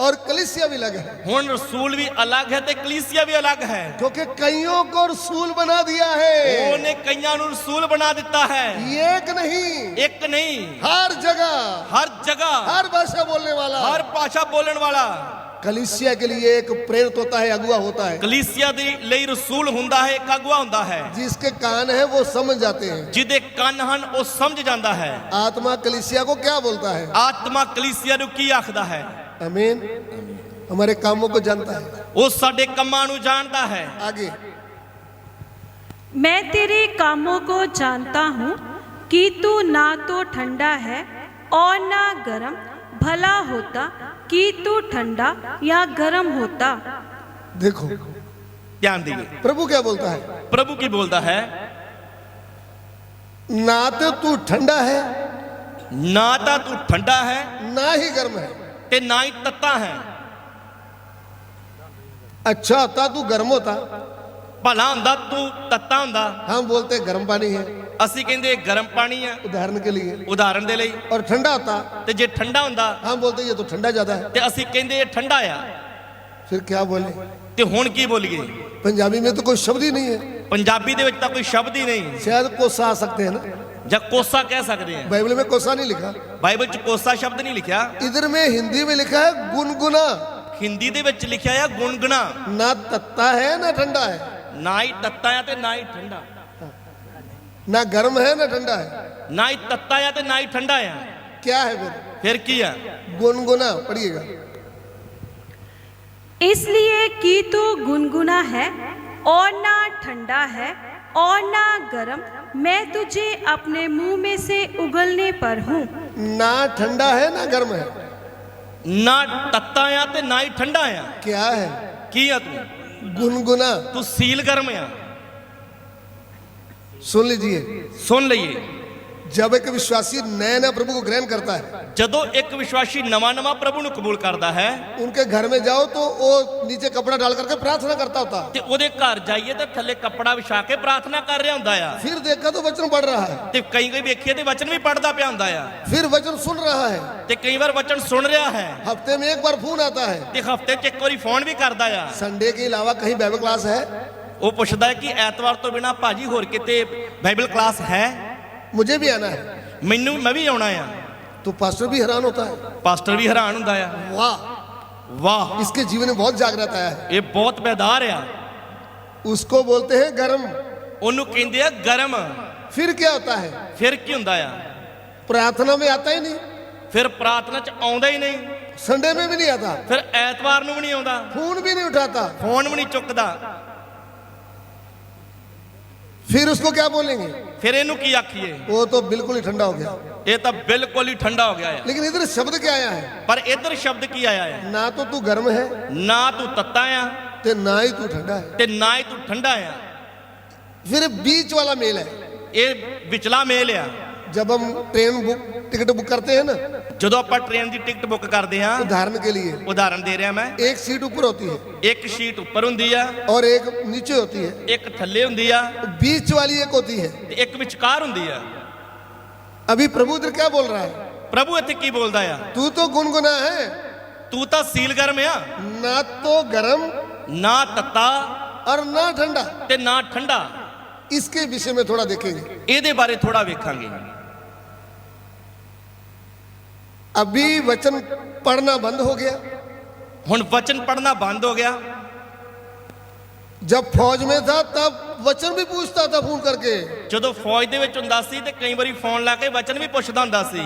और कलीसिया भी अलग है, ਹੁਣ ਰਸੂਲ ਵੀ ਅਲੱਗ ਹੈ ਤੇ ਕਲੀਸਿया ਵੀ ਅਲੱਗ ਹੈ। क्योंकि कईयों को रसूल बना दिया है। ਉਹਨੇ ਕਈਆਂ ਨੂੰ ਰਸੂਲ ਬਣਾ ਦਿੱਤਾ ਹੈ। एक नहीं, ਇੱਕ ਨਹੀਂ, हर जगह, ਹਰ ਜਗ੍ਹਾ, हर भाषा बोलने वाला। ਹਰ ਭਾਸ਼ਾ ਬੋਲਣ ਵਾਲਾ। कलीसिया के लिए एक प्रेरित होता है, अगुआ होता है। ਕਲੀਸਿया ਦੇ ਲਈ ਰਸੂਲ ਹੁੰਦਾ ਹੈ, ਇੱਕ ਅਗਵਾ ਹੁੰਦਾ ਹੈ। जिसके कान है वो समझ जाते हैं। ਜਿਹਦੇ ਕੰਨ ਹਨ ਉਹ ਸਮਝ ਜਾਂਦਾ ਹੈ। आत्मा कलीसिया को क्या बोलता है? ਆਤਮਾ ਕਲੀਸਿया ਨੂੰ ਕੀ ਆਖਦਾ ਹੈ? आमीन। हमारे कामों को जानता है। ਉਹ ਸਾਡੇ ਕੰਮਾਂ ਨੂੰ ਜਾਣਦਾ ਹੈ। आगे, मैं तेरे कामों को जानता हूँ कि तू ना तो ठंडा है और ना गर्म, भला होता कि तू ठंडा या गर्म होता। देखो ਧਿਆਨ ਦਿਓ, प्रभु क्या बोलता है? ਪ੍ਰਭੂ ਕੀ ਬੋਲਦਾ ਹੈ? ना तो तू ठंडा है, ਨਾ ਤਾਂ ਤੂੰ ਠੰਡਾ ਹੈ ना ही गर्म है। ਤੇ ਨਾ ਹੀ ਤੱਤਾ ਹੈ। अच्छा होता तू गर्म होता, ਭਲਾ ਹੁੰਦਾ ਤੂੰ ਤੱਤਾ ਹੁੰਦਾ। हम बोलते गर्म पानी है ਅਸੀਂ ਕਹਿੰਦੇ ਗਰਮ ਪਾਣੀ ਆ उदाहरण के लिए, ਉਦਾਹਰਨ ਦੇ ਲਈ। और ठंडा होता ਤੇ ਜੇ ਠੰਡਾ ਹੁੰਦਾ हम बोलते ये तो ठंडा ज्यादा है। ਤੇ ਅਸੀਂ ਕਹਿੰਦੇ ਇਹ ਠੰਡਾ ਆ। फिर क्या बोले? ਤੇ ਹੁਣ ਕੀ ਬੋਲੀਏ? पंजाबी में तो कोई शब्द ही नहीं है। ਪੰਜਾਬੀ ਦੇ ਵਿੱਚ ਤਾਂ ਕੋਈ ਸ਼ਬਦ ਹੀ ਨਹੀਂ। शायद कोसा आ सकते हैं ना, ਜਾਂ ਕੋਸਾ ਕਹਿ ਸਕਦੇ ਆ। बाइबल में कोसा नहीं लिखा। ਬਾਈਬਲ 'ਚ ਕੋਸਾ ਸ਼ਬਦ ਨਹੀਂ ਲਿਖਿਆ। इधर में हिंदी में लिखा है गुनगुना। ਹਿੰਦੀ ਦੇ ਵਿੱਚ ਲਿਖਿਆ ਆ ਗੁਣਗੁਣਾ। ना तत्ता है ना ठंडा है, ਨਾ ਹੀ ਤੱਤਾ ਆ ਤੇ ਨਾ ਹੀ ਠੰਡਾ। ना गर्म है ना ठंडा है। ਨਾ ਹੀ ਤੱਤਾ ਆ ਤੇ ਨਾ ਹੀ ਠੰਡਾ ਆ। क्या है फिर? ਫਿਰ ਕੀ ਆ? गुनगुना पढ़िएगा। इसलिए कि तू गुनगुना है और ना ठंडा है और ना गर्म, मैं तुझे अपने मुंह में से उगलने पर हूँ। ना ठंडा है ना गर्म है, ਨਾ ਤੱਤਾ ਆ ਤੇ ਨਾ ਹੀ ਠੰਡਾ ਆ। क्या है? ਕੀ ਆ ਤੂੰ? गुनगुना। ਤੂੰ ਸੀਲ ਗਰਮ ਆ। सुन लीजिए, ਸੁਣ ਲਈਏ, जब एक विश्वासी नया नया प्रभु को ग्रहण करता है, ਜਦੋਂ ਇੱਕ ਵਿਸ਼ਵਾਸੀ ਨਵਾਂ ਨਵਾਂ ਪ੍ਰਭੂ ਨੂੰ ਕਬੂਲ ਕਰਦਾ ਹੈ उनके घर में जाओ तो वो नीचे कपड़ा डाल करके प्रार्थना करता होता। ਤੇ ਉਹਦੇ ਘਰ ਜਾਈਏ ਤਾਂ ਥੱਲੇ ਕੱਪੜਾ ਵਿਛਾ ਕੇ ਪ੍ਰਾਰਥਨਾ कर ਰਿਹਾ ਹੁੰਦਾ ਆ। फिर देखा तो वचन पढ़ रहा है, ਤੇ ਕਈ ਵੇਖੀਏ ਤੇ ਵਚਨ ਵੀ ਪੜਦਾ ਪਿਆ ਹੁੰਦਾ ਆ। फिर वचन सुन रहा है, ਤੇ ਕਈ ਵਾਰ ਵਚਨ ਸੁਣ ਰਿਹਾ ਹੈ हफ्ते में एक बार फोन आता है। ਤੇ ਹਫਤੇ 'ਚ ਇੱਕ ਵਾਰੀ ਫੋਨ ਵੀ ਕਰਦਾ ਆ। संडे के अलावा कहीं बाइबल क्लास है? ਉਹ ਪੁੱਛਦਾ ਹੈ ਕਿ ਐਤਵਾਰ ਤੋਂ ਬਿਨਾ ਭਾਜੀ ਹੋਰ ਕਿਤੇ ਬਾਈਬਲ ਕਲਾਸ ਹੈ? मुझे भी आना है। ਮੈਂ ਵੀ ਆਉਣਾ ਆ। तो पास्टर भी हैरान होता है, ਪਾਸਟਰ ਵੀ ਹੈਰਾਨ ਹੁੰਦਾ ਆ। वाह, ਵਾਹ, इसके जीवन में बहुत जागृत आया है। ਇਹ ਬਹੁਤ ਬੇਦਾਰ ਆ। उसको बोलते हैं गर्म। ਉਹਨੂੰ ਕਹਿੰਦੇ ਆ ਗਰਮ। फिर क्या होता है? ਫਿਰ ਕੀ ਹੁੰਦਾ ਆ? प्रार्थना में आता ही नहीं, ਫਿਰ ਪ੍ਰਾਰਥਨਾ 'ਚ ਆਉਂਦਾ ਹੀ ਨਹੀਂ। संडे में भी नहीं आता, ਫਿਰ ਐਤਵਾਰ ਨੂੰ ਵੀ ਨਹੀਂ ਆਉਂਦਾ, फोन भी नहीं उठाता। ਫੋਨ ਵੀ ਨਹੀਂ ਚੁੱਕਦਾ। फिर उसको क्या बोलेंगे? ਫਿਰ ਇਹਨੂੰ ਕੀ ਆਖੀਏ? वो तो बिल्कुल ही ठंडा हो गया। ਇਹ ਤਾਂ ਬਿਲਕੁਲ ਹੀ ਠੰਡਾ ਹੋ ਗਿਆ ਆ। लेकिन इधर शब्द क्या आया है? ਪਰ ਇੱਧਰ ਸ਼ਬਦ ਕੀ ਆਇਆ ਹੈ? ना तो तू गर्म है ਨਾ ਤੂੰ ਤੱਤਾ ਆ ते ना ही तू ठंडा है। ਤੇ ਨਾ ਹੀ ਤੂੰ ਠੰਡਾ ਆ। फिर बीच वाला मेल है। ਇਹ ਵਿਚਲਾ ਮੇਲ ਆ। जब हम ट्रेन टिकट बुक करते हैं ना, ਜਦੋਂ ਆਪਾਂ ਟ੍ਰੇਨ ਦੀ ਟਿਕਟ ਬੁੱਕ ਕਰਦੇ ਹਾਂ, उदाहरण के लिए ਉਦਾਹਰਨ ਦੇ ਰਿਹਾ ਮੈਂ, एक सीट ऊपर होती है ਇੱਕ ਸ਼ੀਟ ਉੱਪਰ ਹੁੰਦੀ ਆ, और एक नीचे होती है, ਇੱਕ ਥੱਲੇ ਹੁੰਦੀ ਆ बीच वाली एक होती है। ਤੇ ਇੱਕ ਵਿਚਕਾਰ ਹੁੰਦੀ ਆ। अभी प्रभु इधर क्या बोल रहा है? ਪ੍ਰਭੂ ਇੱਥੇ ਕੀ ਬੋਲਦਾ ਆ? तू तो गुनगुना है, ਤੂੰ ਤਾਂ ਸੀਲ ਗਰਮ ਆ, ना तो गर्म ਨਾ ਤੱਤਾ और ना ठंडा। ਤੇ ਨਾ ਠੰਡਾ। इसके विषय में थोड़ा देखेंगे। ਇਹਦੇ ਬਾਰੇ ਥੋੜਾ ਵੇਖਾਂਗੇ। अभी वचन पढ़ना बंद हो गया। ਹੁਣ ਵਚਨ ਪੜਨਾ ਬੰਦ ਹੋ ਗਿਆ। जब फौज में था तब वचन भी पूछता था फोन करके, ਜਦੋਂ ਫੌਜ ਦੇ ਵਿੱਚ ਹੁੰਦਾ ਸੀ ਤੇ ਕਈ ਵਾਰੀ ਫੋਨ ਲਾ ਕੇ ਵਚਨ ਵੀ ਪੁੱਛਦਾ ਹੁੰਦਾ ਸੀ।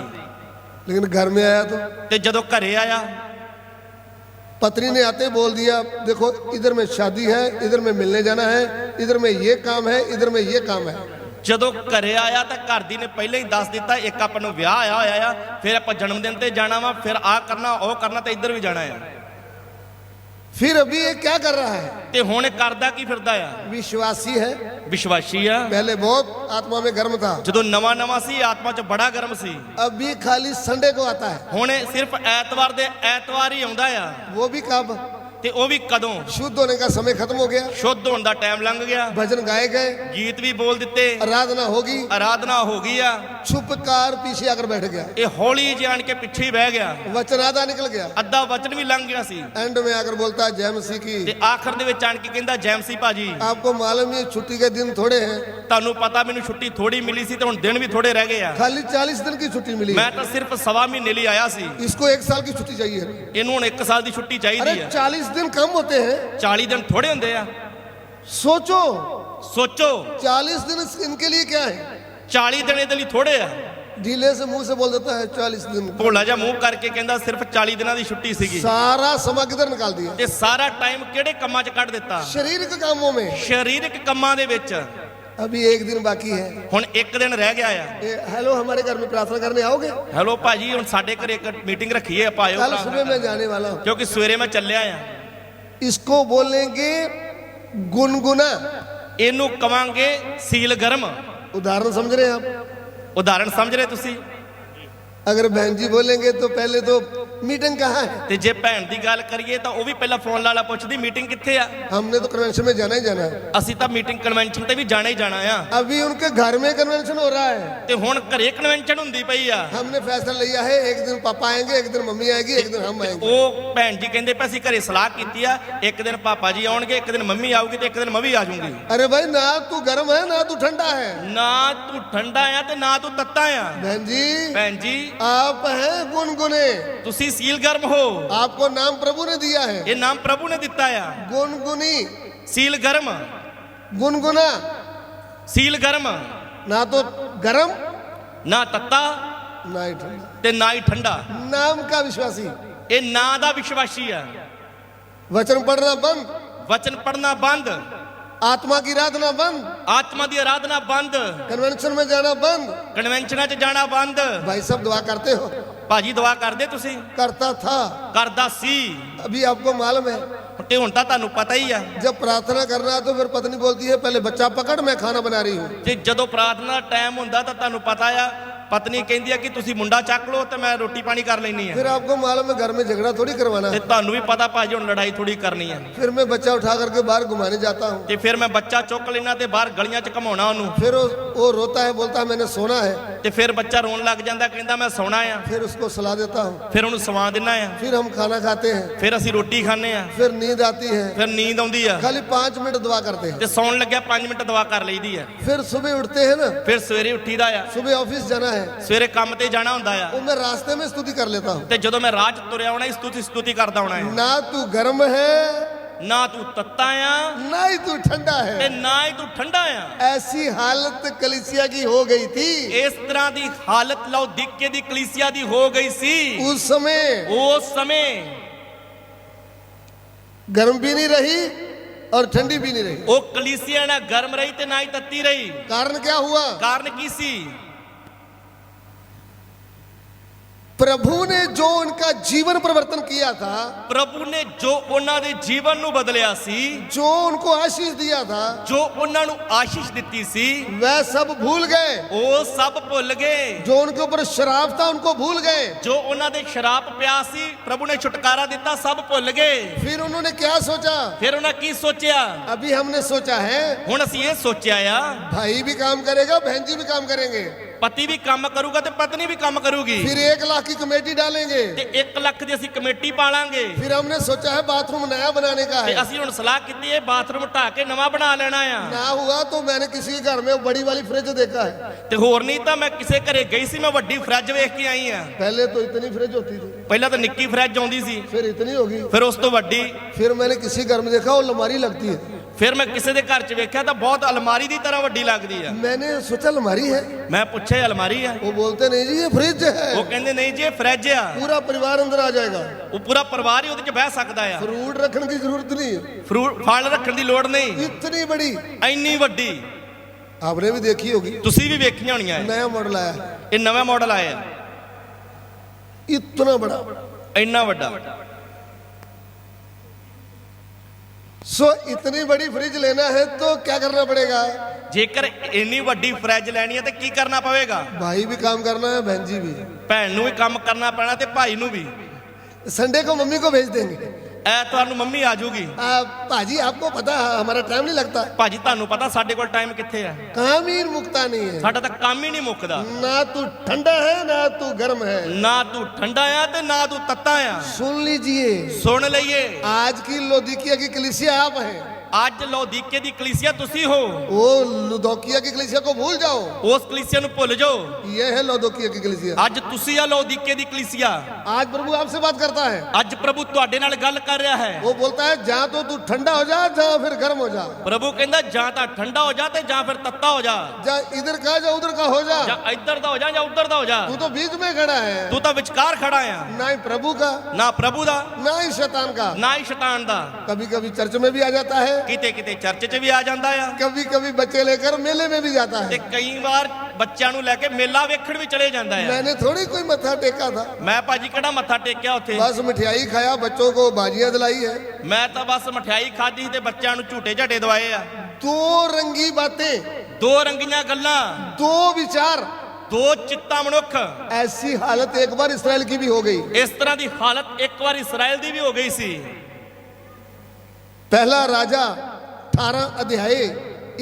लेकिन घर में आया तो ਤੇ ਜਦੋਂ ਘਰੇ ਆਇਆ पत्नी ने आते बोल दिया, देखो इधर में शादी है, इधर में मिलने जाना है, इधर में ये काम है, इधर में ये काम है। ਜਦੋਂ ਘਰੇ ਆਇਆ ਤਾਂ ਘਰ ਦੀ ਨੇ ਪਹਿਲਾਂ ਹੀ ਦੱਸ ਦਿੱਤਾ, ਇੱਕ ਆਪਾਂ ਨੂੰ ਵਿਆਹ ਆਇਆ ਹੋਇਆ ਆ, ਫਿਰ ਆਪਾਂ ਜਨਮ ਦਿਨ ਤੇ ਜਾਣਾ ਵਾ, ਫਿਰ ਆ ਕਰਨਾ ਉਹ ਕਰਨਾ ਤੇ ਇੱਧਰ ਵੀ ਜਾਣਾ ਆ। फिर अभी ये क्या कर रहा है? ਤੇ ਹੁਣ ਇਹ ਕਰਦਾ ਕੀ ਫਿਰਦਾ ਆ? विश्वासी है, ਵਿਸ਼ਵਾਸੀ ਆ। पहले बहुत आत्मा में गर्म था, ਜਦੋਂ ਨਵਾਂ ਨਵਾਂ ਸੀ ਆਤਮਾ 'ਚ ਬੜਾ ਗਰਮ ਸੀ। अभी खाली संडे को आता है। ਹੁਣ ਇਹ ਸਿਰਫ ਐਤਵਾਰ ਦੇ ਐਤਵਾਰ ਹੀ ਆਉਂਦਾ ਆ। वो भी कब? ਤੇ ਉਹ ਵੀ ਕਦੋਂ? शुद्ध होने का समय खत्म हो गया, ਸ਼ੁੱਧ ਹੋਣ ਦਾ ਟਾਈਮ ਲੰਘ ਗਿਆ, भजन गाए गए, ਗੀਤ ਵੀ ਬੋਲ ਦਿੱਤੇ, आराधना होगी, ਆਰਾਧਨਾ ਹੋ ਗਈ ਆ। छुपकार पीछे आकर बैठ गया, ਇਹ ਹੌਲੀ ਜਾਣ ਕੇ ਪਿੱਛੇ ਹੀ ਬਹਿ ਗਿਆ, वचन आधा निकल गया, ਅੱਧਾ ਵਚਨ ਵੀ ਲੰਘ ਗਿਆ ਸੀ। एंड में आकर बोलता है जय मसीह की। ਤੇ ਆਖਰ ਦੇ ਵਿੱਚ ਆਣ ਕੇ ਕਹਿੰਦਾ ਜੈਮਸੀ ਭਾਜੀ आपको मालूम है छुट्टी के दिन थोड़े हैं, ਤੁਹਾਨੂੰ ਪਤਾ ਮੈਨੂੰ ਛੁੱਟੀ ਥੋੜੀ ਮਿਲੀ ਸੀ ਤੇ ਹੁਣ ਦਿਨ ਵੀ ਥੋੜੇ ਰਹਿ ਗਏ ਆ। खाली 40 दिन की छुट्टी मिली ਮੈਂ है। ਤਾਂ ਸਿਰਫ ਸਵਾ ਮਹੀਨੇ ਲਈ ਆਇਆ ਸੀ, इसको 1 साल की छुट्टी चाहिए। ਇਹਨੂੰ ਹੁਣ 1 ਸਾਲ ਦੀ ਛੁੱਟੀ अरे ਚਾਹੀਦੀ ਆ। 40 दिन कम होते हैं, 40 ਦਿਨ ਥੋੜੇ ਹੁੰਦੇ ਆ। सोचो ਸੋਚੋ 40 दिन इनके लिए क्या है। 40 ਦਿਨ ਇਹਦੇ ਲਈ ਥੋੜੇ ਆ। ढीले से मुंह से बोल देता है 40 दिन, ਭੋਲਾ ਜਿਹਾ ਮੂੰਹ ਕਰਕੇ ਕਹਿੰਦਾ ਸਿਰਫ 40 ਦਿਨਾਂ ਦੀ ਛੁੱਟੀ ਸੀਗੀ सारा समय किधर निकाल दिया? ਤੇ ਸਾਰਾ ਟਾਈਮ ਕਿਹੜੇ ਕੰਮਾਂ 'ਚ ਕੱਢ ਦਿੱਤਾ? शारीरिक कामों में। ਸਰੀਰਕ ਕੰਮਾਂ ਦੇ ਵਿੱਚ। अभी 1 दिन बाकी है। ਹੁਣ 1 ਦਿਨ ਰਹਿ ਗਿਆ ਆ। हेलो, हमारे घर में प्रार्थना करने आओगे? ਹੈਲੋ ਭਾਜੀ ਹੁਣ ਸਾਡੇ ਘਰੇ ਇੱਕ ਮੀਟਿੰਗ ਰੱਖੀ ਹੈ, ਆਪਾਂ ਆਇਓ कल सुबह मैं जाने वाला हूँ। ਕਿਉਂਕਿ ਸਵੇਰੇ ਮੈਂ ਚੱਲਿਆ ਆ। इसको बोलेंगे गुनगुना। ਇਹਨੂੰ ਕਵਾਂਗੇ ਸੀਲ ਗਰਮ। उदाहरण समझ रहे हैं आप? ਉਦਾਹਰਣ ਸਮਝ ਰਹੇ ਤੁਸੀਂ? अगर बहन जी बोलेंगे तो पहले तो मीटिंग कहाँ है? ਤੇ ਜੇ ਭੈਣ ਦੀ ਗੱਲ ਕਰੀਏ ਤਾਂ ਉਹ ਵੀ ਪਹਿਲਾਂ ਫੋਨ ਲਾ ਲਾ ਪੁੱਛਦੀ ਮੀਟਿੰਗ ਕਿੱਥੇ ਆ। हमने तो कन्वेंशन में जाना ही जाना है। ਅਸੀਂ ਤਾਂ ਮੀਟਿੰਗ ਕਨਵੈਨਸ਼ਨ ਤੇ ਵੀ ਜਾਣਾ ਹੀ ਜਾਣਾ ਆ। अभी उनके घर में कन्वेंशन हो रहा है। ਤੇ ਹੁਣ ਘਰੇ ਕਨਵੈਨਸ਼ਨ ਹੁੰਦੀ ਪਈ ਆ। हमने फैसला लिया है, एक दिन पापा आएंगे, एक दिन मम्मी आएगी, एक दिन हम आएंगे। ਉਹ ਭੈਣ ਜੀ ਕਹਿੰਦੇ ਪਏ ਅਸੀਂ ਘਰੇ ਸਲਾਹ ਕੀਤੀ ਆ, ਇੱਕ ਦਿਨ ਪਾਪਾ ਜੀ ਆਉਣਗੇ, ਇੱਕ ਦਿਨ ਮੰਮੀ ਆਊਗੀ ਤੇ ਇੱਕ ਦਿਨ ਮੈਂ ਵੀ ਆ ਜਾਊਂਗੀ। अरे भाई, ना तू गर्म है ना तू ठंडा है। ਨਾ ਤੂੰ ਠੰਡਾ ਆ ਤੇ ਨਾ ਤੂੰ ਤੱਤਾ ਆ। बहन जी, ਭੈਣ ਜੀ आप हैं गुनगुने। ਤੁਸੀਂ ਸੀਲ ਗਰਮ ਹੋ। आपको नाम प्रभु ने दिया है, ਇਹ ਨਾਮ ਪ੍ਰਭੂ ਨੇ ਦਿੱਤਾ ਆ। गुनगुनी। ਸੀਲ ਗਰਮ, गुनगुना, ਸੀਲ ਗਰਮ, ना तो गरम ਨਾ ਤੱਤਾ ना ही ठंडा। ਤੇ ਨਾ ਹੀ ਠੰਡਾ। नाम का विश्वासी। ਇਹ ਨਾਂ ਦਾ ਵਿਸ਼ਵਾਸੀ ਆ। वचन पढ़ना बंद, ਵਚਨ ਪੜਨਾ ਬੰਦ, आत्मा की आराधना बंद, ਆਤਮਾ ਦੀ ਆਰਾਧਨਾ ਬੰਦ, कन्वेंशन में जाना बंद। ਕਨਵੈਨਸ਼ਨਾਂ 'ਚ ਜਾਣਾ ਬੰਦ। भाई सब दुआ करते हो? ਭਾਜੀ ਦੁਆ ਕਰਦੇ ਤੁਸੀਂ? करता था। ਕਰਦਾ ਸੀ। अभी आपको मालूम है, ਤੇ ਹੁਣ ਤਾਂ ਤੁਹਾਨੂੰ ਪਤਾ ਹੀ ਆ। जब प्रार्थना करना है तो फिर पत्नी बोलती है पहले बच्चा पकड़, मैं खाना बना रही हूँ। ਤੇ ਜਦੋਂ ਪ੍ਰਾਰਥਨਾ ਦਾ ਟਾਈਮ ਹੁੰਦਾ ਤਾਂ ਤੁਹਾਨੂੰ ਪਤਾ ਆ ਪਤਨੀ ਕਹਿੰਦੀ ਆ ਕਿ ਤੁਸੀਂ ਮੁੰਡਾ ਚੱਕ ਲਓ ਤੇ ਮੈਂ ਰੋਟੀ ਪਾਣੀ ਕਰ ਲੈਣੀ ਆ। फिर आपको मालूम है घर में झगड़ा थोड़ी करवाना ਤੇ है। ਤੁਹਾਨੂੰ ਵੀ ਪਤਾ ਭਾਜੀ ਹੁਣ ਲੜਾਈ ਥੋੜੀ ਕਰਨੀ ਆ। फिर मैं बच्चा उठा करके बाहर घुमाने जाता हूँ। ਤੇ ਫਿਰ ਮੈਂ ਬੱਚਾ ਚੁੱਕ ਲੈਣਾ ਤੇ ਬਾਹਰ ਗਲੀਆਂ 'ਚ ਘਮਾਉਣਾ ਉਹਨੂੰ। फिर वो रोता है, बोलता है मैंने सोना है। ਤੇ ਫਿਰ ਬੱਚਾ ਰੋਣ ਲੱਗ ਜਾਂਦਾ, ਕਹਿੰਦਾ ਮੈਂ ਸੌਣਾ ਆ। फिर उसको सुला देता हूँ। ਫਿਰ ਉਹਨੂੰ ਸਵਾ ਦਿੰਨਾ ਆ। फिर हम खाना खाते हैं। ਫਿਰ ਅਸੀਂ ਰੋਟੀ ਖਾਂਦੇ ਆ। फिर नींद आती है, ਫਿਰ ਨੀਂਦ ਆਉਂਦੀ ਆ खाली 5 मिनट दुआ करते हैं। ਤੇ ਸੌਣ ਲੱਗਿਆ 5 ਮਿੰਟ ਦੁਆ ਕਰ ਲਈਦੀ ਆ। फिर सुबह उठते हैं ना, ਫਿਰ ਸਵੇਰੇ ਉੱਠੀਦਾ ਆ। सुबह ऑफिस जाना है, ਸਵੇਰੇ ਕੰਮ ਤੇ ਜਾਣਾ ਹੁੰਦਾ ਆ। वो मैं रास्ते में स्तुति कर लेता हूँ। ਤੇ ਜਦੋਂ ਮੈਂ ਰਾਹ 'ਚ ਤੁਰਿਆ ਆਉਣਾ ਸਤੁਤੀ ਕਰਦਾ ਆਉਣਾ ਹੈ। ना तू गर्म है ਨਾ ਤੂੰ ਤੱਤਾ ਆ ना ही तू ठंडा ਤੇ है। ਨਾ ਹੀ ਤੂੰ ਠੰਡਾ ਆ। ऐसी हालत कलीसिया की हो गई थी ਇਸ ਤਰ੍ਹਾਂ ਦੀ ਹਾਲਤ ਲਾਉਦੀਕੇ ਦੀ ਕਲੀਸਿਆ ਦੀ ਹੋ ਗਈ ਸੀ। उस समय। ਉਸ ਸਮੇਂ गर्म भी नहीं रही और ठंडी भी नहीं रही। ਉਹ ਕਲੀਸਿਆ ਨਾ ਗਰਮ ਰਹੀ ਤੇ ਨਾ ਹੀ ਤੱਤੀ ਰਹੀ। कारण क्या हुआ? ਕਾਰਨ ਕੀ ਸੀ? प्रभु ने जो उनका जीवन परिवर्तन किया था, ਪ੍ਰਭੂ ਨੇ ਜੋ ਉਹਨਾਂ ਦੇ ਜੀਵਨ ਨੂੰ ਬਦਲਿਆ ਸੀ, जो उनको आशीष दिया था, ਜੋ ਉਹਨਾਂ ਨੂੰ ਆਸ਼ੀਸ਼ ਦਿੱਤੀ ਸੀ, वह सब भूल गए। ਉਹ ਸਭ ਭੁੱਲ ਗਏ। जो उनके ऊपर शराब था उनको भूल गए। ਜੋ ਉਹਨਾਂ ਦੇ ਸ਼ਰਾਪ ਪਿਆ ਸੀ, ਪ੍ਰਭੂ ਨੇ ਛੁਟਕਾਰਾ ਦਿੱਤਾ, ਸਭ ਭੁੱਲ ਗਏ। फिर उन्होंने क्या सोचा? ਫਿਰ ਉਹਨਾਂ ਕੀ ਸੋਚਿਆ? अभी हमने सोचा है ਹੁਣ ਅਸੀਂ ਇਹ ਸੋਚਿਆ ਆ भाई भी काम करेगा, बहन जी भी काम करेंगे, ਪਤੀ ਵੀ ਕੰਮ ਕਰੂਗਾ ਤੇ ਪਤਨੀ ਵੀ ਕੰਮ ਕਰੂਗੀ। फिर 1 लाख की कमेटी डालेंगे। ਤੇ 1 ਲੱਖ ਦੀ ਅਸੀਂ ਕਮੇਟੀ ਪਾਲਾਂਗੇ। फिर हमने सोचा है बाथरूम नया बनाने का ਤੇ है। ਅਸੀਂ ਹੁਣ ਸਲਾਹ ਕੀਤੀ ਹੈ ਬਾਥਰੂਮ ਢਾ ਕੇ ਨਵਾਂ ਬਣਾ ਲੈਣਾ ਆ। ना हुआ तो मैंने किसी के घर में बड़ी वाली फ्रिज देखा है। ਤੇ ਹੋਰ ਨਹੀਂ ਤਾਂ ਮੈਂ ਕਿਸੇ ਘਰੇ ਗਈ ਸੀ, ਮੈਂ ਵੱਡੀ ਫਰਿੱਜ ਵੇਖ ਕੇ ਆਈ ਆ। पहले तो इतनी फ्रिज होती थी, ਪਹਿਲਾਂ ਤਾਂ ਨਿੱਕੀ ਫਰਿੱਜ ਆਉਂਦੀ ਸੀ, फिर इतनी होगी। ਫਿਰ ਉਸ ਤੋਂ ਵੱਡੀ, फिर मैंने किसी घर में देखा वो अलमारी लगती है। ਫਿਰ ਮੈਂ ਕਿਸੇ ਦੇ ਘਰ 'ਚ ਵੇਖਿਆ ਤਾਂ ਬਹੁਤ ਅਲਮਾਰੀ ਦੀ ਤਰ੍ਹਾਂ ਵੱਡੀ ਲੱਗਦੀ ਆ। मैंने सोचा अलमारी है, ਮੈਂ ਪੁੱਛਿਆ ਅਲਮਾਰੀ ਆ? वो बोलते नहीं जी ये फ्रिज है, ਉਹ ਕਹਿੰਦੇ ਨਹੀਂ ਜੀ ਇਹ ਫ੍ਰਿਜ ਆ। पूरा परिवार अंदर आ जाएगा, ਉਹ ਪੂਰਾ ਪਰਿਵਾਰ ਹੀ ਉਹਦੇ 'ਚ ਬਹਿ ਸਕਦਾ ਆ। फ्रूट रखने की जरूरत नहीं है, ਫਰੂਟ ਫਲ ਰੱਖਣ ਦੀ ਲੋੜ ਨਹੀਂ। इतनी बड़ी। ਇੰਨੀ ਵੱਡੀ आपने भी देखी होगी, ਤੁਸੀਂ ਵੀ ਵੇਖੀਆਂ ਹੋਣੀਆਂ ਇਹ। नया मॉडल आया है, ਇਹ ਨਵਾਂ ਮਾਡਲ ਆਇਆ, इतना बड़ा। ਇੰਨਾ ਵੱਡਾ। सो इतनी बड़ी फ्रिज लेना है तो क्या करना पड़ेगा? ਜੇਕਰ ਇੰਨੀ ਵੱਡੀ ਫ੍ਰਿਜ ਲੈਣੀ ਹੈ ਤੇ ਕੀ ਕਰਨਾ ਪਵੇਗਾ? भाई भी काम करना है, बहन जी भी। ਭੈਣ ਨੂੰ ਵੀ ਕੰਮ ਕਰਨਾ ਪੈਣਾ ਤੇ ਭਾਈ ਨੂੰ ਵੀ। संडे को मम्मी को भेज देंगे। ਐਤਵਾਰ ਨੂੰ ਮੰਮੀ ਆ ਜਾਊਗੀ। भाजी आपको पता है हमारा टाइम नहीं लगता, ਭਾਜੀ ਤੁਹਾਨੂੰ ਪਤਾ ਸਾਡੇ ਕੋਲ ਟਾਈਮ ਕਿੱਥੇ ਆ? काम ही मुकता नहीं है। ਸਾਡਾ ਤਾਂ ਕੰਮ ਹੀ ਨਹੀਂ ਮੁੱਕਦਾ। ना तू ठंडा है ना तू गर्म है। ਨਾ ਤੂੰ ਠੰਡਾ ਆ ਤੇ ਨਾ ਤੂੰ ਤੱਤਾ ਆ। सुन लीजिए, ਸੁਣ ਲਈਏ, आज की लौदीकिया की कलीसिया आप हैं। ਅੱਜ ਲੌਦੀਕੇ ਦੀ ਕਲੀਸਿया ਤੁਸੀਂ ਹੋ। वो लौदीकिया की कलीसिया को भूल जाओ, ਉਸ ਕਲੀਸਿया ਨੂੰ ਭੁੱਲ ਜਾਓ। ये है लौदीकिया की कलीसिया। ਅੱਜ ਤੁਸੀਂ ਆ ਲੌਦੀਕੇ ਦੀ ਕਲੀਸਿया। आज प्रभु आपसे बात करता है, ਅੱਜ ਪ੍ਰਭੂ ਤੁਹਾਡੇ ਨਾਲ ਗੱਲ ਕਰ ਰਿਹਾ ਹੈ। वो बोलता है जहाँ तो तू ठंडा हो जा, जहाँ फिर गर्म हो जा, ਪ੍ਰਭੂ ਕਹਿੰਦਾ ਜਾਂ ਤਾਂ ਠੰਡਾ ਹੋ ਜਾ ਤੇ ਜਾਂ ਫਿਰ ਤੱਤਾ ਹੋ ਜਾ। जा इधर का जा उधर का हो जा। ਜਾਂ ਇੱਧਰ ਦਾ ਹੋ ਜਾ ਜਾਂ ਉੱਧਰ ਦਾ ਹੋ ਜਾ। तू तो बीच में खड़ा है, ਤੂੰ ਤਾਂ ਵਿਚਕਾਰ ਖੜਾ ਆ। ना ही प्रभु का ਨਾ ਪ੍ਰਭੂ ਦਾ ना ही शैतान का। ਨਾ ਹੀ ਸ਼ੈਤਾਨ ਦਾ। कभी कभी चर्च में भी आ जाता है, ਕਿਤੇ ਕਿਤੇ ਚਰਚ 'ਚ ਵੀ ਆ ਜਾਂਦਾ ਆ कभी कभी बच्चे लेकर मेले में भी जाता ਤੇ है। ਕਈ ਵਾਰ ਬੱਚਿਆਂ ਨੂੰ ਲੈ ਕੇ ਮੇਲਾ ਵੇਖਣ ਵੀ ਚਲੇ ਜਾਂਦਾ ਆ। मैंने थोड़ी कोई मत्था टेका था, ਮੈਂ ਭਾਜੀ ਕਿਹੜਾ ਮੱਥਾ ਟੇਕਿਆ ਉੱਥੇ? बस मिठाई खाया, बच्चों को बाजियां दिलाई है। ਮੈਂ ਤਾਂ ਬਸ ਮਠਿਆਈ ਖਾਧੀ ਤੇ ਬੱਚਿਆਂ ਨੂੰ ਝੂਟੇ ਝਾਟੇ ਦਵਾਏ ਆ। दो रंगी बातें, ਦੋ ਰੰਗੀਆਂ ਗੱਲਾਂ, दो विचार, ਦੋ ਚਿੱਤਾ ਮਨੁੱਖ। ऐसी हालत एक बार इसराइल की भी हो गई। ਇਸ ਤਰ੍ਹਾਂ ਦੀ ਹਾਲਤ ਇੱਕ ਵਾਰ ਇਸਰਾਇਲ ਦੀ ਵੀ ਹੋ ਗਈ ਸੀ। पहला राजा 18 अध्याय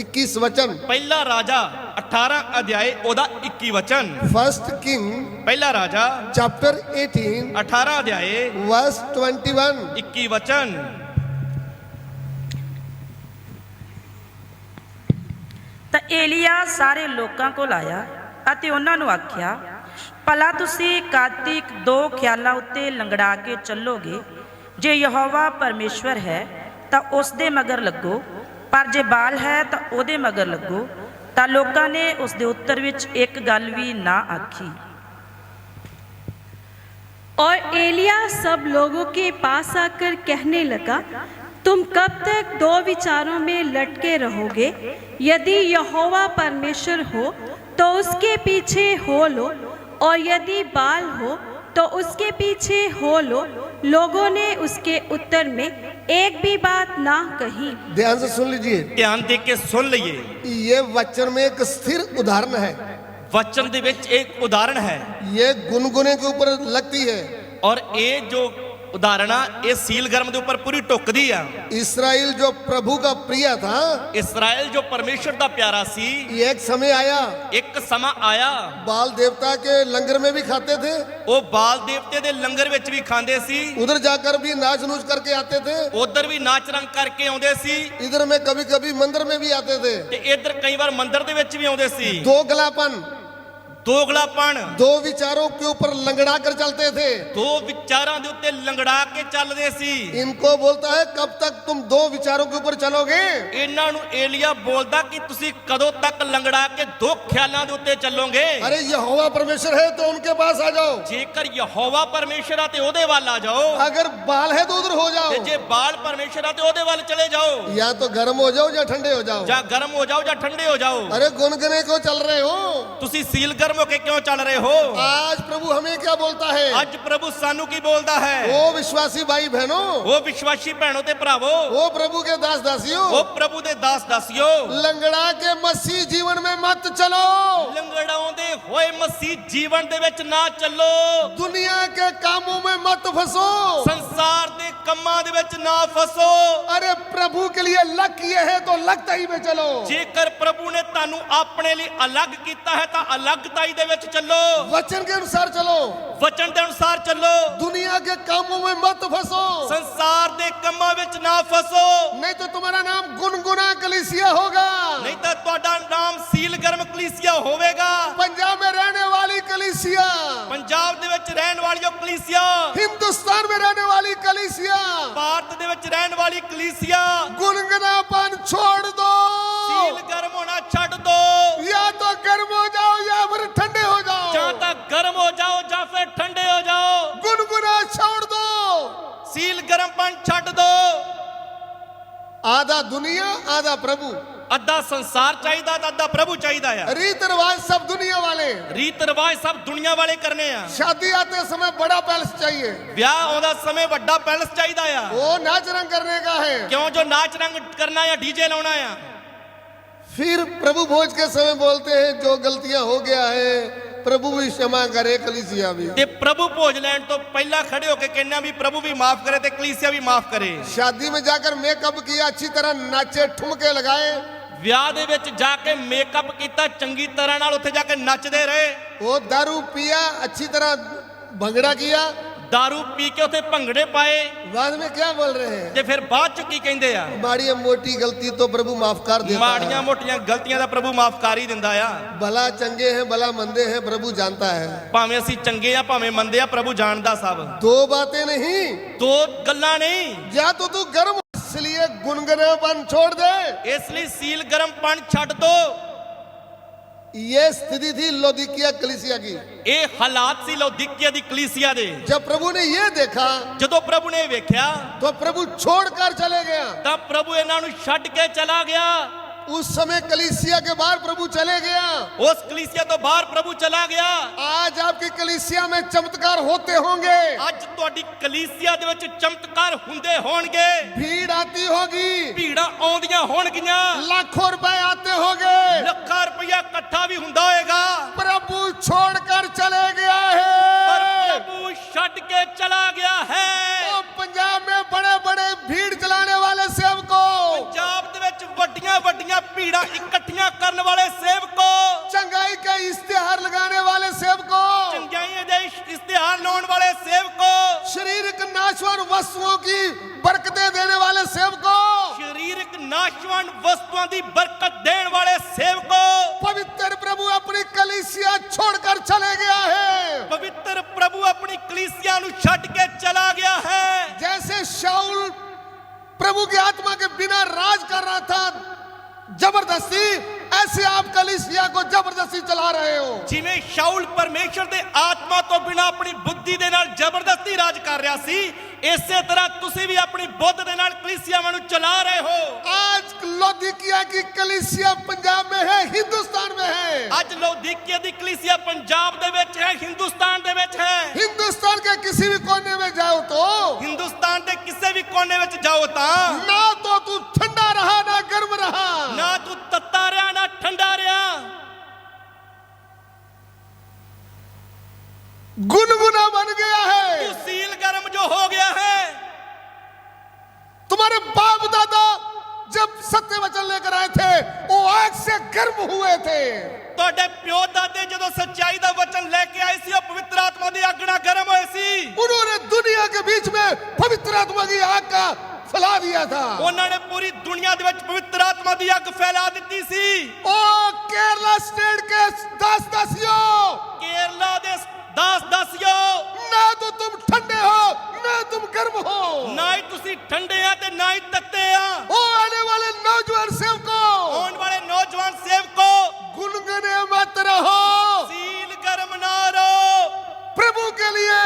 21 वचन, ਪਹਿਲਾ ਰਾਜਾ 18 ਅਧਿਆਏ ਉਹਦਾ 21 ਵਚਨ। फर्स्ट किंग ਪਹਿਲਾ ਰਾਜਾ चैप्टर 18 18 ਅਧਿਆਏ वर्स 21। 21 ਵਚਨ। ਤਾਂ ਏਲੀਆ ਸਾਰੇ ਲੋਕਾਂ ਕੋਲ ਆਇਆ ਅਤੇ ਉਹਨਾਂ ਨੂੰ ਆਖਿਆ, ਭਲਾ ਤੁਸੀਂ ਕਾਰਤਿਕ ਦੋ ਖਿਆਲਾਂ ਉੱਤੇ ਲੰਗੜਾ ਕੇ ਚੱਲੋਗੇ? ਜੇ ਯਹੋਵਾ ਪਰਮੇਸ਼ਵਰ ਹੈ ਤਾਂ ਉਸ ਦੇ ਮਗਰ ਲੱਗੋ, ਪਰ ਜੇ ਬਾਲ ਹੈ ਤਾਂ ਉਹਦੇ ਮਗਰ ਲੱਗੋ। ਤਾਂ ਲੋਕਾਂ ਨੇ ਉਸ ਦੇ ਉੱਤਰ ਵਿੱਚ ਇੱਕ ਗੱਲ ਵੀ ਨਾ ਆਖੀ। और एलिया सब लोगों के पास आकर कहने लगा, तुम कब तक दो विचारों में लटके रहोगे? यदि यहोवा परमेश्वर हो तो उसके पीछे हो लो, और यदि बाल हो तो उसके पीछे हो लो। लोगों ने उसके उत्तर में एक भी बात ना कही। ध्यान से सुन लीजिए, ਧਿਆਨ ਦੇ ਕੇ ਸੁਣ ਲਈਏ। ये वचन में एक स्थिर उदाहरण है। ਵਚਨ ਦੇ ਵਿੱਚ ਇੱਕ ਉਦਾਹਰਣ ਹੈ ये गुनगुने के ऊपर लगती है। ਔਰ ਇਹ ਜੋ ਉਦਾਹਰਣ ਆ ਇਹ ਸੀਲ ਗਰਮ ਦੇ ਉੱਪਰ ਪੂਰੀ ਟੁੱਕਦੀ ਆ। इसराइल जो प्रभु का प्रिय था, ਇਸਰਾਇਲ ਜੋ ਪਰਮੇਸ਼ਰ ਦਾ ਪਿਆਰਾ ਸੀ, ये एक समय आया, ਇੱਕ ਸਮਾਂ ਆਇਆ बाल देवता के लंगर में भी खाते थे, ਉਹ ਬਾਲ ਦੇਵਤੇ ਦੇ ਲੰਗਰ ਵਿੱਚ ਵੀ ਖਾਂਦੇ ਸੀ, उधर जाकर भी नाच नूच करके आते थे, ਉਧਰ ਵੀ ਨਾਚ ਰੰਗ ਕਰਕੇ ਆਉਂਦੇ ਸੀ इधर में कभी कभी मंदिर में भी आते थे। ਤੇ ਇੱਧਰ ਕਈ ਵਾਰ ਮੰਦਿਰ ਦੇ ਵਿੱਚ ਵੀ ਆਉਂਦੇ ਸੀ। दोगलापन, ਦੋਗਲਾਪਣ, दो विचारों के ऊपर लंगड़ा कर चलते थे। ਦੋ ਵਿਚਾਰਾਂ ਦੇ ਉੱਤੇ ਲੰਗੜਾ ਕੇ ਚੱਲਦੇ ਸੀ। इनको बोलता है कब तक तुम दो विचारों के ऊपर चलोगे? ਇਹਨਾਂ ਨੂੰ ਏਲੀਆ ਬੋਲਦਾ ਕਿ ਤੁਸੀਂ ਕਦੋਂ ਤੱਕ ਲੰਗੜਾ ਕੇ ਦੋ ਖਿਆਲਾਂ ਦੇ ਉੱਤੇ ਚੱਲੋਗੇ? अरे यहोवा परमेश्वर है तो उनके पास आ जाओ, ਜੇਕਰ ਯਹੋਵਾ ਪਰਮੇਸ਼ਰ ਆ ਤੇ ਉਹਦੇ ਵੱਲ ਆ ਜਾਓ, अगर बाल है तो उधर हो ਤੇ जाओ, ਜੇ ਬਾਲ ਪਰਮੇਸ਼ਰ ਆ ਤੇ ਉਹਦੇ ਵੱਲ ਚਲੇ ਜਾਓ। या तो गर्म हो जाओ या ठंडे हो जाओ। ਜਾਂ ਗਰਮ ਹੋ ਜਾਓ ਜਾਂ ਠੰਡੇ ਹੋ ਜਾਓ। अरे गुनगुने को चल रहे हो? ਤੁਸੀਂ ਸੀਲ ਗਰਮ ਹੋ ਕੇ ਕਿਉਂ ਚੱਲ ਰਹੇ ਹੋ? आज प्रभु हमें क्या बोलता है? ਅੱਜ ਪ੍ਰਭੂ ਸਾਨੂੰ ਕੀ ਬੋਲਦਾ ਹੈ? ओ विश्वासी भाई बहनों, ਉਹ ਵਿਸ਼ਵਾਸੀ ਭੈਣੋ ਤੇ ਭਰਾਵੋ, ओ प्रभु के दास दासियों, ਉਹ ਪ੍ਰਭੂ ਦੇ ਦਾਸ ਦਾਸੀਓ, लंगड़ा के मसीह जीवन में मत चलो, ਲੰਗੜਾਉਂਦੇ ਹੋਏ ਮਸੀਹ ਜੀਵਨ ਦੇ ਵਿੱਚ ਨਾ ਚੱਲੋ, दुनिया के कामों में मत फंसो। ਸੰਸਾਰ ਦੇ ਕੰਮਾਂ ਦੇ ਵਿੱਚ ਨਾ ਫਸੋ। अरे प्रभु के लिए लग किए है तो लगताई में चलो। ਜੇਕਰ ਪ੍ਰਭੂ ਨੇ ਤੁਹਾਨੂੰ ਆਪਣੇ ਲਈ ਅਲੱਗ ਕੀਤਾ ਹੈ ਤਾਂ ਅਲੱਗਤਾਈ ਦੇ ਵਿੱਚ ਚੱਲੋ, वचन के अनुसार चलो, ਵਚਨ ਦੇ ਅਨੁਸਾਰ ਚੱਲੋ, दुनिया के कामों में मत फंसो, ਸੰਸਾਰ ਦੇ ਕੰਮਾਂ ਵਿੱਚ ਨਾ ਫਸੋ। नहीं तो तुम्हारा नाम गुनगुना कलीसिया होगा। ਨਹੀਂ ਤਾਂ ਤੁਹਾਡਾ ਨਾਮ ਸੀਲ ਗਰਮ ਕਲੀਸਿਆ ਹੋਵੇਗਾ। पंजाब में रहने वाली कलीसिया कलीसिया, ਪੰਜਾਬ ਦੇ ਵਿੱਚ ਰਹਿਣ ਵਾਲੀਓ ਕਲੀਸਿਆ, हिंदुस्तान में रहने वाली कलीसिया, ਭਾਰਤ ਦੇ ਵਿੱਚ ਰਹਿਣ ਵਾਲੀ ਕਲੀਸਿਆ, गुनगुनापन छोड़ दो। ਸੀਲ ਗਰਮ ਹੋਣਾ ਛੱਡ ਦੋ। या तो गर्म हो जाओ या फिर ठंडे हो ਜਾਂ जाओ। ਤਾਂ ਗਰਮ ਹੋ ਜਾਓ ਜਾਂ ਫਿਰ ਠੰਡੇ ਹੋ ਜਾਓ। गुनगुना छोड़ दो। ਸੀਲ ਗਰਮਪਨ ਛੱਡ ਦੋ। आधा दुनिया आधा प्रभु, ਅੱਧਾ ਸੰਸਾਰ ਚਾਹੀਦਾ ਤਾਂ ਅੱਧਾ ਪ੍ਰਭੂ ਚਾਹੀਦਾ ਆ। रीत रिवाज सब दुनिया वाले। ਰੀਤ ਰਿਵਾਜ ਸਭ ਦੁਨੀਆ ਵਾਲੇ ਕਰਨੇ ਆ। शादी आते समय बड़ा पैलेस चाहिए, ਵਿਆਹ ਆਉਂਦਾ ਸਮੇਂ ਵੱਡਾ ਪੈਲਸ ਚਾਹੀਦਾ ਆ। वो नाच रंग करने का है। ਕਿਉਂ ਜੋ ਨਾਚ ਰੰਗ ਕਰਨਾ ਆ, ਡੀਜੇ ਲਾਉਣਾ ਆ। फिर प्रभु भोज के समय बोलते हैं जो गलतियां हो गया है प्रभु भी क्षमा करे, कलीसिया भी। ਤੇ ਪ੍ਰਭੂ ਭੋਜ ਲੈਣ ਤੋਂ ਪਹਿਲਾਂ ਖੜੇ ਹੋ ਕੇ ਕਹਿੰਨਾ ਵੀ ਪ੍ਰਭੂ ਵੀ ਮਾਫ ਕਰੇ ਤੇ ਕਲੀਸਿਆ ਵੀ ਮਾਫ ਕਰੇ। शादी में जाकर मेकअप किया, अच्छी तरह नाचे, ठुमके लगाए, ਵਿਆਹ ਦੇ ਵਿੱਚ ਜਾ ਕੇ ਮੇਕਅਪ ਕੀਤਾ, ਚੰਗੀ ਤਰ੍ਹਾਂ ਨਾਲ ਉੱਥੇ ਜਾ ਕੇ ਨੱਚਦੇ ਰਹੇ। वो दारू पिया, अच्छी तरह भंगड़ा किया, दारू ਪੀ ਕੇ ਉੱਥੇ ਭੰਗੜੇ ਪਾਏ। बाद में क्या बोल रहे हैं? ਤੇ ਫਿਰ ਬਾਅਦ ਚ ਕੀ ਕਹਿੰਦੇ ਆ? माड़ी मोटी गलती तो प्रभु माफ कर देता ਮਾੜੀਆਂ है। ਮੋਟੀਆਂ ਗਲਤੀਆਂ ਦਾ ਪ੍ਰਭੂ ਮਾਫ ਕਰ ਹੀ ਦਿੰਦਾ ਆ। भला चंगे हैं भला मंदे हैं प्रभु जानता है। ਭਾਵੇਂ ਅਸੀਂ ਚੰਗੇ ਆ ਭਾਵੇਂ ਮੰਦੇ ਆ, ਪ੍ਰਭੂ ਜਾਣਦਾ ਸਭ। दो बातें नहीं, ਦੋ ਗੱਲਾਂ ਨਹੀਂ। या तो तू गर्म, इसलिए गुनगुनापन छोड़ दे। ਇਸ ਲਈ ਸੀਲ ਗਰਮਪਨ ਛੱਡ ਦੋ। ये स्थिति थी लौदीकिया कलीसिया की। ਇਹ ਹਾਲਾਤ ਸੀ ਲੌਦੀਕਿਆ ਦੀ ਕਲੀਸਿया ਦੇ। जब प्रभु ने ये देखा ਜਦੋਂ ਪ੍ਰਭੂ ਨੇ ਵੇਖਿਆ तो प्रभु छोड़कर चले गया। ਤਾਂ ਪ੍ਰਭੂ ਇਹਨਾਂ ਨੂੰ ਛੱਡ ਕੇ ਚਲਾ ਗਿਆ। उस समय कलीसिया के बाहर प्रभु चले गया। ਉਸ ਕਲੀਸਿया ਤੋਂ ਬਾਹਰ ਪ੍ਰਭੂ ਚਲਾ ਗਿਆ। आज आपकी कलीसिया में चमत्कार होते होंगे, ਅੱਜ ਤੁਹਾਡੀ ਕਲੀਸਿया ਦੇ ਵਿੱਚ ਚਮਤਕਾਰ ਹੁੰਦੇ ਹੋਣਗੇ। भीड़ आती होगी, ਭੀੜਾਂ ਆਉਂਦੀਆਂ ਹੋਣਗੀਆਂ, लाखों रुपए आते होंगे, ਲੱਖਾਂ ਰੁਪਇਆ ਇਕੱਠਾ ਵੀ ਹੁੰਦਾ ਹੋਏਗਾ। प्रभु छोड़कर चले गया ਪਰ है। ਪ੍ਰਭੂ ਛੱਡ ਕੇ ਚਲਾ ਗਿਆ ਹੈ। तो पंजाब में बड़े बड़े भीड़ चलाने वाले सेवकों, ਪੰਜਾਬ ਦੇ ਵਿੱਚ ਵੱਡੀਆਂ ਵੱਡੀਆਂ ਭੀੜਾਂ ਇਕੱਠੀਆਂ ਕਰਨ ਵਾਲੇ ਸੇਵਕੋ, चंगाई के इश्तिहार लगाने वाले सेवकों, ਚੰਗਿਆਈਆਂ ਦੇ ਇਸ਼ਤਿਹਾਰ ਲਾਉਣ ਵਾਲੇ ਸੇਵਕੋ, शारीरिक नाशवान वस्तुओं की बरकतें देने वाले सेवकों, ਸਰੀਰਕ ਨਾਸ਼ਵਾਨ ਵਸਤੂਆਂ ਦੀ ਬਰਕਤ ਦੇਣ ਵਾਲੇ ਸੇਵਕੋ, पवित्र प्रभु अपनी कलीसिया छोड़कर चले गया है। ਪਵਿੱਤਰ ਪ੍ਰਭੂ ਆਪਣੀ ਕਲੀਸਿया ਨੂੰ ਛੱਡ ਕੇ ਚਲਾ ਗਿਆ ਹੈ। जैसे शाऊल प्रभु की आत्मा के बिना राज कर रहा था जबरदस्ती, ऐसे आप कलीसिया को जबरदस्ती चला रहे हो। ਜਿਵੇਂ ਸ਼ਾਉਲ ਪਰਮੇਸ਼ਰ ਦੇ ਆਤਮਾ ਤੋਂ ਬਿਨਾ ਆਪਣੀ ਬੁੱਧੀ ਦੇ ਨਾਲ ਜ਼ਬਰਦਸਤੀ ਰਾਜ ਕਰ ਰਿਹਾ ਸੀ, ਇਸੇ ਤਰ੍ਹਾਂ ਤੁਸੀਂ ਵੀ ਆਪਣੀ ਬੁੱਧ ਦੇ ਨਾਲ ਕਲੀਸਿਆਵਾਂ ਨੂੰ ਚਲਾ ਰਹੇ ਹੋ। आज लौदीकिया की कलीसिया पंजाब में है, हिंदुस्तान में है। ਅੱਜ ਲੌਦੀਕਿਆ ਦੀ ਕਲੀਸਿया ਪੰਜਾਬ ਦੇ ਵਿੱਚ ਹੈ, ਹਿੰਦੁਸਤਾਨ ਦੇ ਵਿੱਚ ਹੈ। हिंदुस्तान के किसी भी कोने में जाओ तो ਹਿੰਦੁਸਤਾਨ ਦੇ ਕਿਸੇ ਵੀ ਕੋਨੇ ਵਿੱਚ ਜਾਓ ਤਾਂ ना तो तू ठंडा रहा ना गर्म रहा, ਨਾ ਤੂੰ ਤੱਤਾ ਰਿਹਾ ਨਾ ਠੰਡਾ ਰਿਹਾ। गुनगुना बन गया है। ਤੂੰ ਸੀਲ ਗਰਮ ਜੋ ਹੋ ਗਿਆ ਹੈ। तुम्हारे बाप दादा जब सत्य वचन लेकर आए थे वो आग से गर्म हुए थे। ਤੁਹਾਡੇ ਪਿਓ ਦਾਦੇ ਜਦੋਂ ਸੱਚਾਈ ਦਾ ਵਚਨ ਲੈ ਕੇ ਆਏ ਸੀ, ਉਹ ਪਵਿੱਤਰ ਆਤਮਾ ਦੀ ਅੱਗ ਨਾਲ ਗਰਮ ਹੋਏ ਸੀ। उन्होंने दुनिया के बीच में पवित्र आत्मा की आग का फैला दिया था। ਉਹਨਾਂ ਨੇ ਪੂਰੀ ਦੁਨੀਆ ਦੇ ਵਿੱਚ ਪਵਿੱਤਰ ਆਤਮਾ ਦੀ ਅੱਗ ਫੈਲਾ ਦਿੱਤੀ ਸੀ। ओ केरला स्टेट के दास दासियों, ਕੇਰਲਾ ਦੇ ਦਾਸ ਦਾਸੀਓ, ना तो तुम ठंडे हो ना तुम गर्म हो। ਨਾ ਹੀ ਤੁਸੀਂ ਠੰਡੇ ਆ ਤੇ ਨਾ ਹੀ ਤੱਤੇ ਆ। ओ आने वाले नौजवान सेवकों, ਆਉਣ ਵਾਲੇ ਨੌਜਵਾਨ ਸੇਵਕੋ, गुनगुने मत रहो, ਸੀਲ ਗਰਮ ਨਾ ਰਹੋ, प्रभु के लिए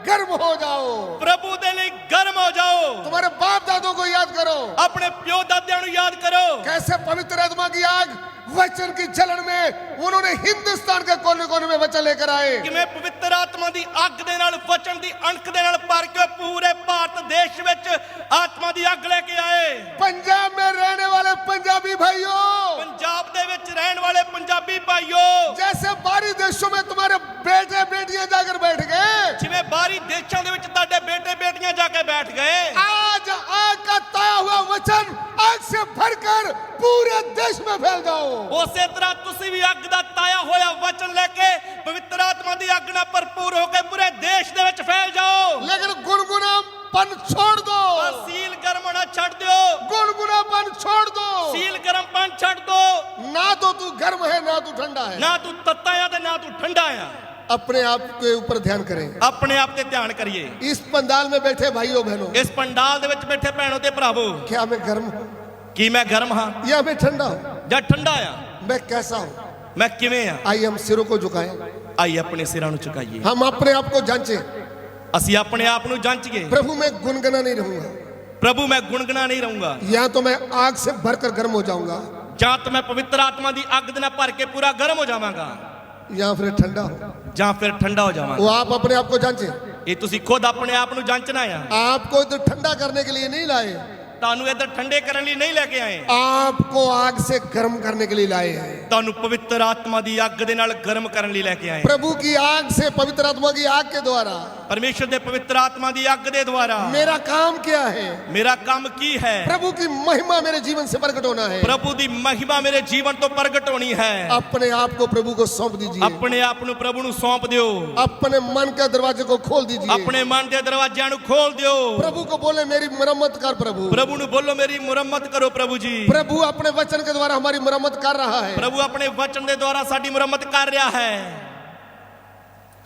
गर्म हो जाओ। ਪ੍ਰਭੂ ਦੇ ਲਈ ਗਰਮ ਹੋ ਜਾਓ। तुम्हारे बाप दादों को याद करो, ਆਪਣੇ ਪਿਓ ਦਾਦਿਆਂ ਨੂੰ ਯਾਦ ਕਰੋ। कैसे पवित्र आत्मा की आग वचन की जलन में उन्होंने हिंदुस्तान के कोने कोने में वचन लेकर आए। ਕਿਵੇਂ ਪਵਿੱਤਰ ਆਤਮਾ ਦੀ ਅੱਗ ਦੇ ਨਾਲ, ਵਚਨ ਦੀ ਅਣਖ ਦੇ ਨਾਲ ਭਰ ਕੇ ਪੂਰੇ ਭਾਰਤ ਦੇਸ਼ ਵਿੱਚ ਆਤਮਾ ਦੀ ਅੱਗ ਲੈ ਕੇ ਆਏ। पंजाब में रहने वाले पंजाबी भाइयों, ਪੰਜਾਬ ਦੇ ਵਿੱਚ ਰਹਿਣ ਵਾਲੇ ਪੰਜਾਬੀ ਭਾਈਓ, जैसे बाहरी देशों में तुम्हारे बेटे बेटियां जाकर बैठ गए, ਜਿਵੇਂ ਬਾਹਰੀ ਦੇਸ਼ਾਂ ਦੇ ਵਿੱਚ ਤੁਹਾਡੇ ਬੇਟੇ ਬੇਟੀਆਂ ਜਾ ਕੇ ਬੈਠ ਗਏ, आज आग का ताया हुआ वचन आग से भरकर पूरे देश में फैल जाओ। ਉਸੇ ਤਰ੍ਹਾਂ ਤੁਸੀਂ ਵੀ ਅੱਗ ਦਾ ਤਾਇਆ ਹੋਇਆ ਵਚਨ ਲੈ ਕੇ ਪਵਿੱਤਰ ਆਤਮਾ ਦੀ ਅੱਗ ਨਾਲ ਭਰਪੂਰ ਹੋ ਕੇ ਪੂਰੇ ਦੇਸ਼ ਦੇ ਵਿੱਚ ਫੈਲ ਜਾਓ। लेकिन गुनगुनापन छोड़ दो, ਪਰ ਸੀਲ ਗਰਮ ਹੋਣਾ ਛੱਡ ਦਿਓ। गुनगुनापन छोड़ दो। ਸੀਲ ਗਰਮਪਨ ਛੱਡ ਦੋ। ना तो तू गर्म है ना तू ठंडा है। ਨਾ ਤੂੰ ਤੱਤਾ ਆ ਤੇ ਨਾ ਤੂੰ ਠੰਡਾ ਆ। अपने आप के ऊपर ध्यान करें। ਆਪਣੇ ਆਪ ਤੇ ਧਿਆਨ ਕਰੀਏ। इस पंडाल में बैठे भाइयों बहनों, ਇਸ ਪੰਡਾਲ ਦੇ ਵਿੱਚ ਬੈਠੇ ਭੈਣੋ ਤੇ ਭਰਾਵੋ, क्या मैं गर्म हूँ ਕੀ ਮੈਂ ਗਰਮ ਹਾਂ या मैं ठंडा हूँ? ਜਾਂ ਠੰਡਾ ਆ? मैं कैसा हूँ? ਮੈਂ ਕਿਵੇਂ ਆ? आइए हम सिरों को झुकाएं, ਆਈ ਆਪਣੇ ਸਿਰਾਂ ਨੂੰ ਝੁਕਾਈਏ। हम अपने आप को जांचें। ਅਸੀਂ ਆਪਣੇ ਆਪ ਨੂੰ ਜਾਂਚੀਏ। प्रभु मैं गुनगुना नहीं रहूंगा, ਪ੍ਰਭੂ ਮੈਂ ਗੁਣਗਣਾ ਨਹੀਂ ਰਹੂੰਗਾ, या तो मैं आग से भरकर गर्म हो जाऊंगा, ਜਾਂ ਤਾਂ ਮੈਂ ਪਵਿੱਤਰ ਆਤਮਾ ਦੀ ਅੱਗ ਦੇ ਨਾਲ ਭਰ ਕੇ ਪੂਰਾ ਗਰਮ ਹੋ ਜਾਵਾਂਗਾ, या फिर ठंडा हो। ਜਾਂ ਫਿਰ ਠੰਡਾ ਹੋ वो ਜਾਵਾਂਗਾ। आप अपने आप को जांचें। ਇਹ ਤੁਸੀਂ ਖੁਦ ਆਪਣੇ ਆਪ ਨੂੰ ਜਾਂਚਣਾ ਆ। आपको इधर ठंडा करने के लिए नहीं लाए, ਤੁਹਾਨੂੰ ਇੱਧਰ ਠੰਡੇ ਕਰਨ ਲਈ ਨਹੀਂ ਲੈ ਕੇ ਆਏ, आपको आग से गर्म करने के लिए लाए हैं। ਤੁਹਾਨੂੰ ਪਵਿੱਤਰ ਆਤਮਾ ਦੀ ਅੱਗ ਦੇ ਨਾਲ ਗਰਮ ਕਰਨ ਲਈ ਲੈ ਕੇ ਆਏ। प्रभु की आग से, पवित्र आत्मा की आग के द्वारा ਪਰਮੇਸ਼ਰ ਦੇ ਪਵਿੱਤਰ ਆਤਮਾ ਦੀ ਅੱਗ ਦੇ ਦੁਆਰਾ मेरा काम क्या है? ਮੇਰਾ ਕੰਮ ਕੀ ਹੈ? प्रभु की महिमा मेरे जीवन से प्रकट होना है। ਪ੍ਰਭੂ ਦੀ ਮਹਿਮਾ ਮੇਰੇ ਜੀਵਨ ਤੋਂ ਪ੍ਰਗਟ ਹੋਣੀ ਹੈ। अपने आप को प्रभु को सौंप दीजिए, ਆਪਣੇ ਆਪ ਨੂੰ ਪ੍ਰਭੂ ਨੂੰ ਸੌਂਪ ਦਿਓ। अपने मन के दरवाजे को खोल दीजिए। ਆਪਣੇ ਮਨ ਦੇ ਦਰਵਾਜ਼ਿਆਂ ਨੂੰ ਖੋਲ ਦਿਓ। प्रभु को बोले मेरी मरम्मत कर प्रभु। ਪ੍ਰਭੂ ਨੂੰ ਬੋਲੋ ਮੇਰੀ ਮੁਰੰਮਤ ਕਰੋ ਪ੍ਰਭੂ ਜੀ। प्रभु अपने वचन के द्वारा हमारी मरम्मत कर रहा है। ਪ੍ਰਭੂ ਆਪਣੇ ਵਚਨ ਦੇ ਦੁਆਰਾ ਸਾਡੀ ਮੁਰੰਮਤ ਕਰ ਰਿਹਾ ਹੈ।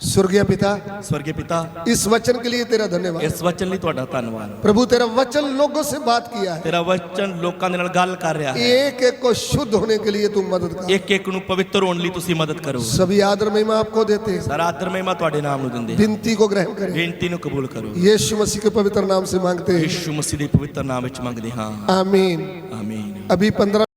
स्वर्गीय पिता, ਸਵਰਗੀ ਪਿਤਾ, इस वचन के लिए तेरा धन्यवाद। ਇਸ ਵਚਨ ਲਈ ਤੁਹਾਡਾ ਧੰਨਵਾਦ। प्रभु तेरा वचन लोगों से बात किया है, ਤੇਰਾ ਵਚਨ ਲੋਕਾਂ ਦੇ ਨਾਲ ਗੱਲ ਕਰ ਰਿਹਾ ਹੈ। एक एक को शुद्ध होने के लिए तू मदद कर। ਇੱਕ ਇੱਕ ਨੂੰ ਪਵਿੱਤਰ ਹੋਣ ਲਈ ਤੁਸੀਂ ਮਦਦ ਕਰੋ। सभी आदर महिमा आपको देते हैं, ਸਾਰਾ ਆਦਰ ਮਹਿਮਾ ਤੁਹਾਡੇ ਨਾਮ ਨੂੰ ਦਿੰਦੇ ਹਾਂ। विनती को ग्रहण करें, ਬੇਨਤੀ ਨੂੰ ਕਬੂਲ ਕਰੋ। यीशु मसीह के पवित्र नाम से मांगते हैं, ਯਿਸੂ ਮਸੀਹ ਦੇ ਪਵਿੱਤਰ ਨਾਮ ਵਿੱਚ ਮੰਗਦੇ ਹਾਂ। आमीन। ਆਮੀਨ। अभी 15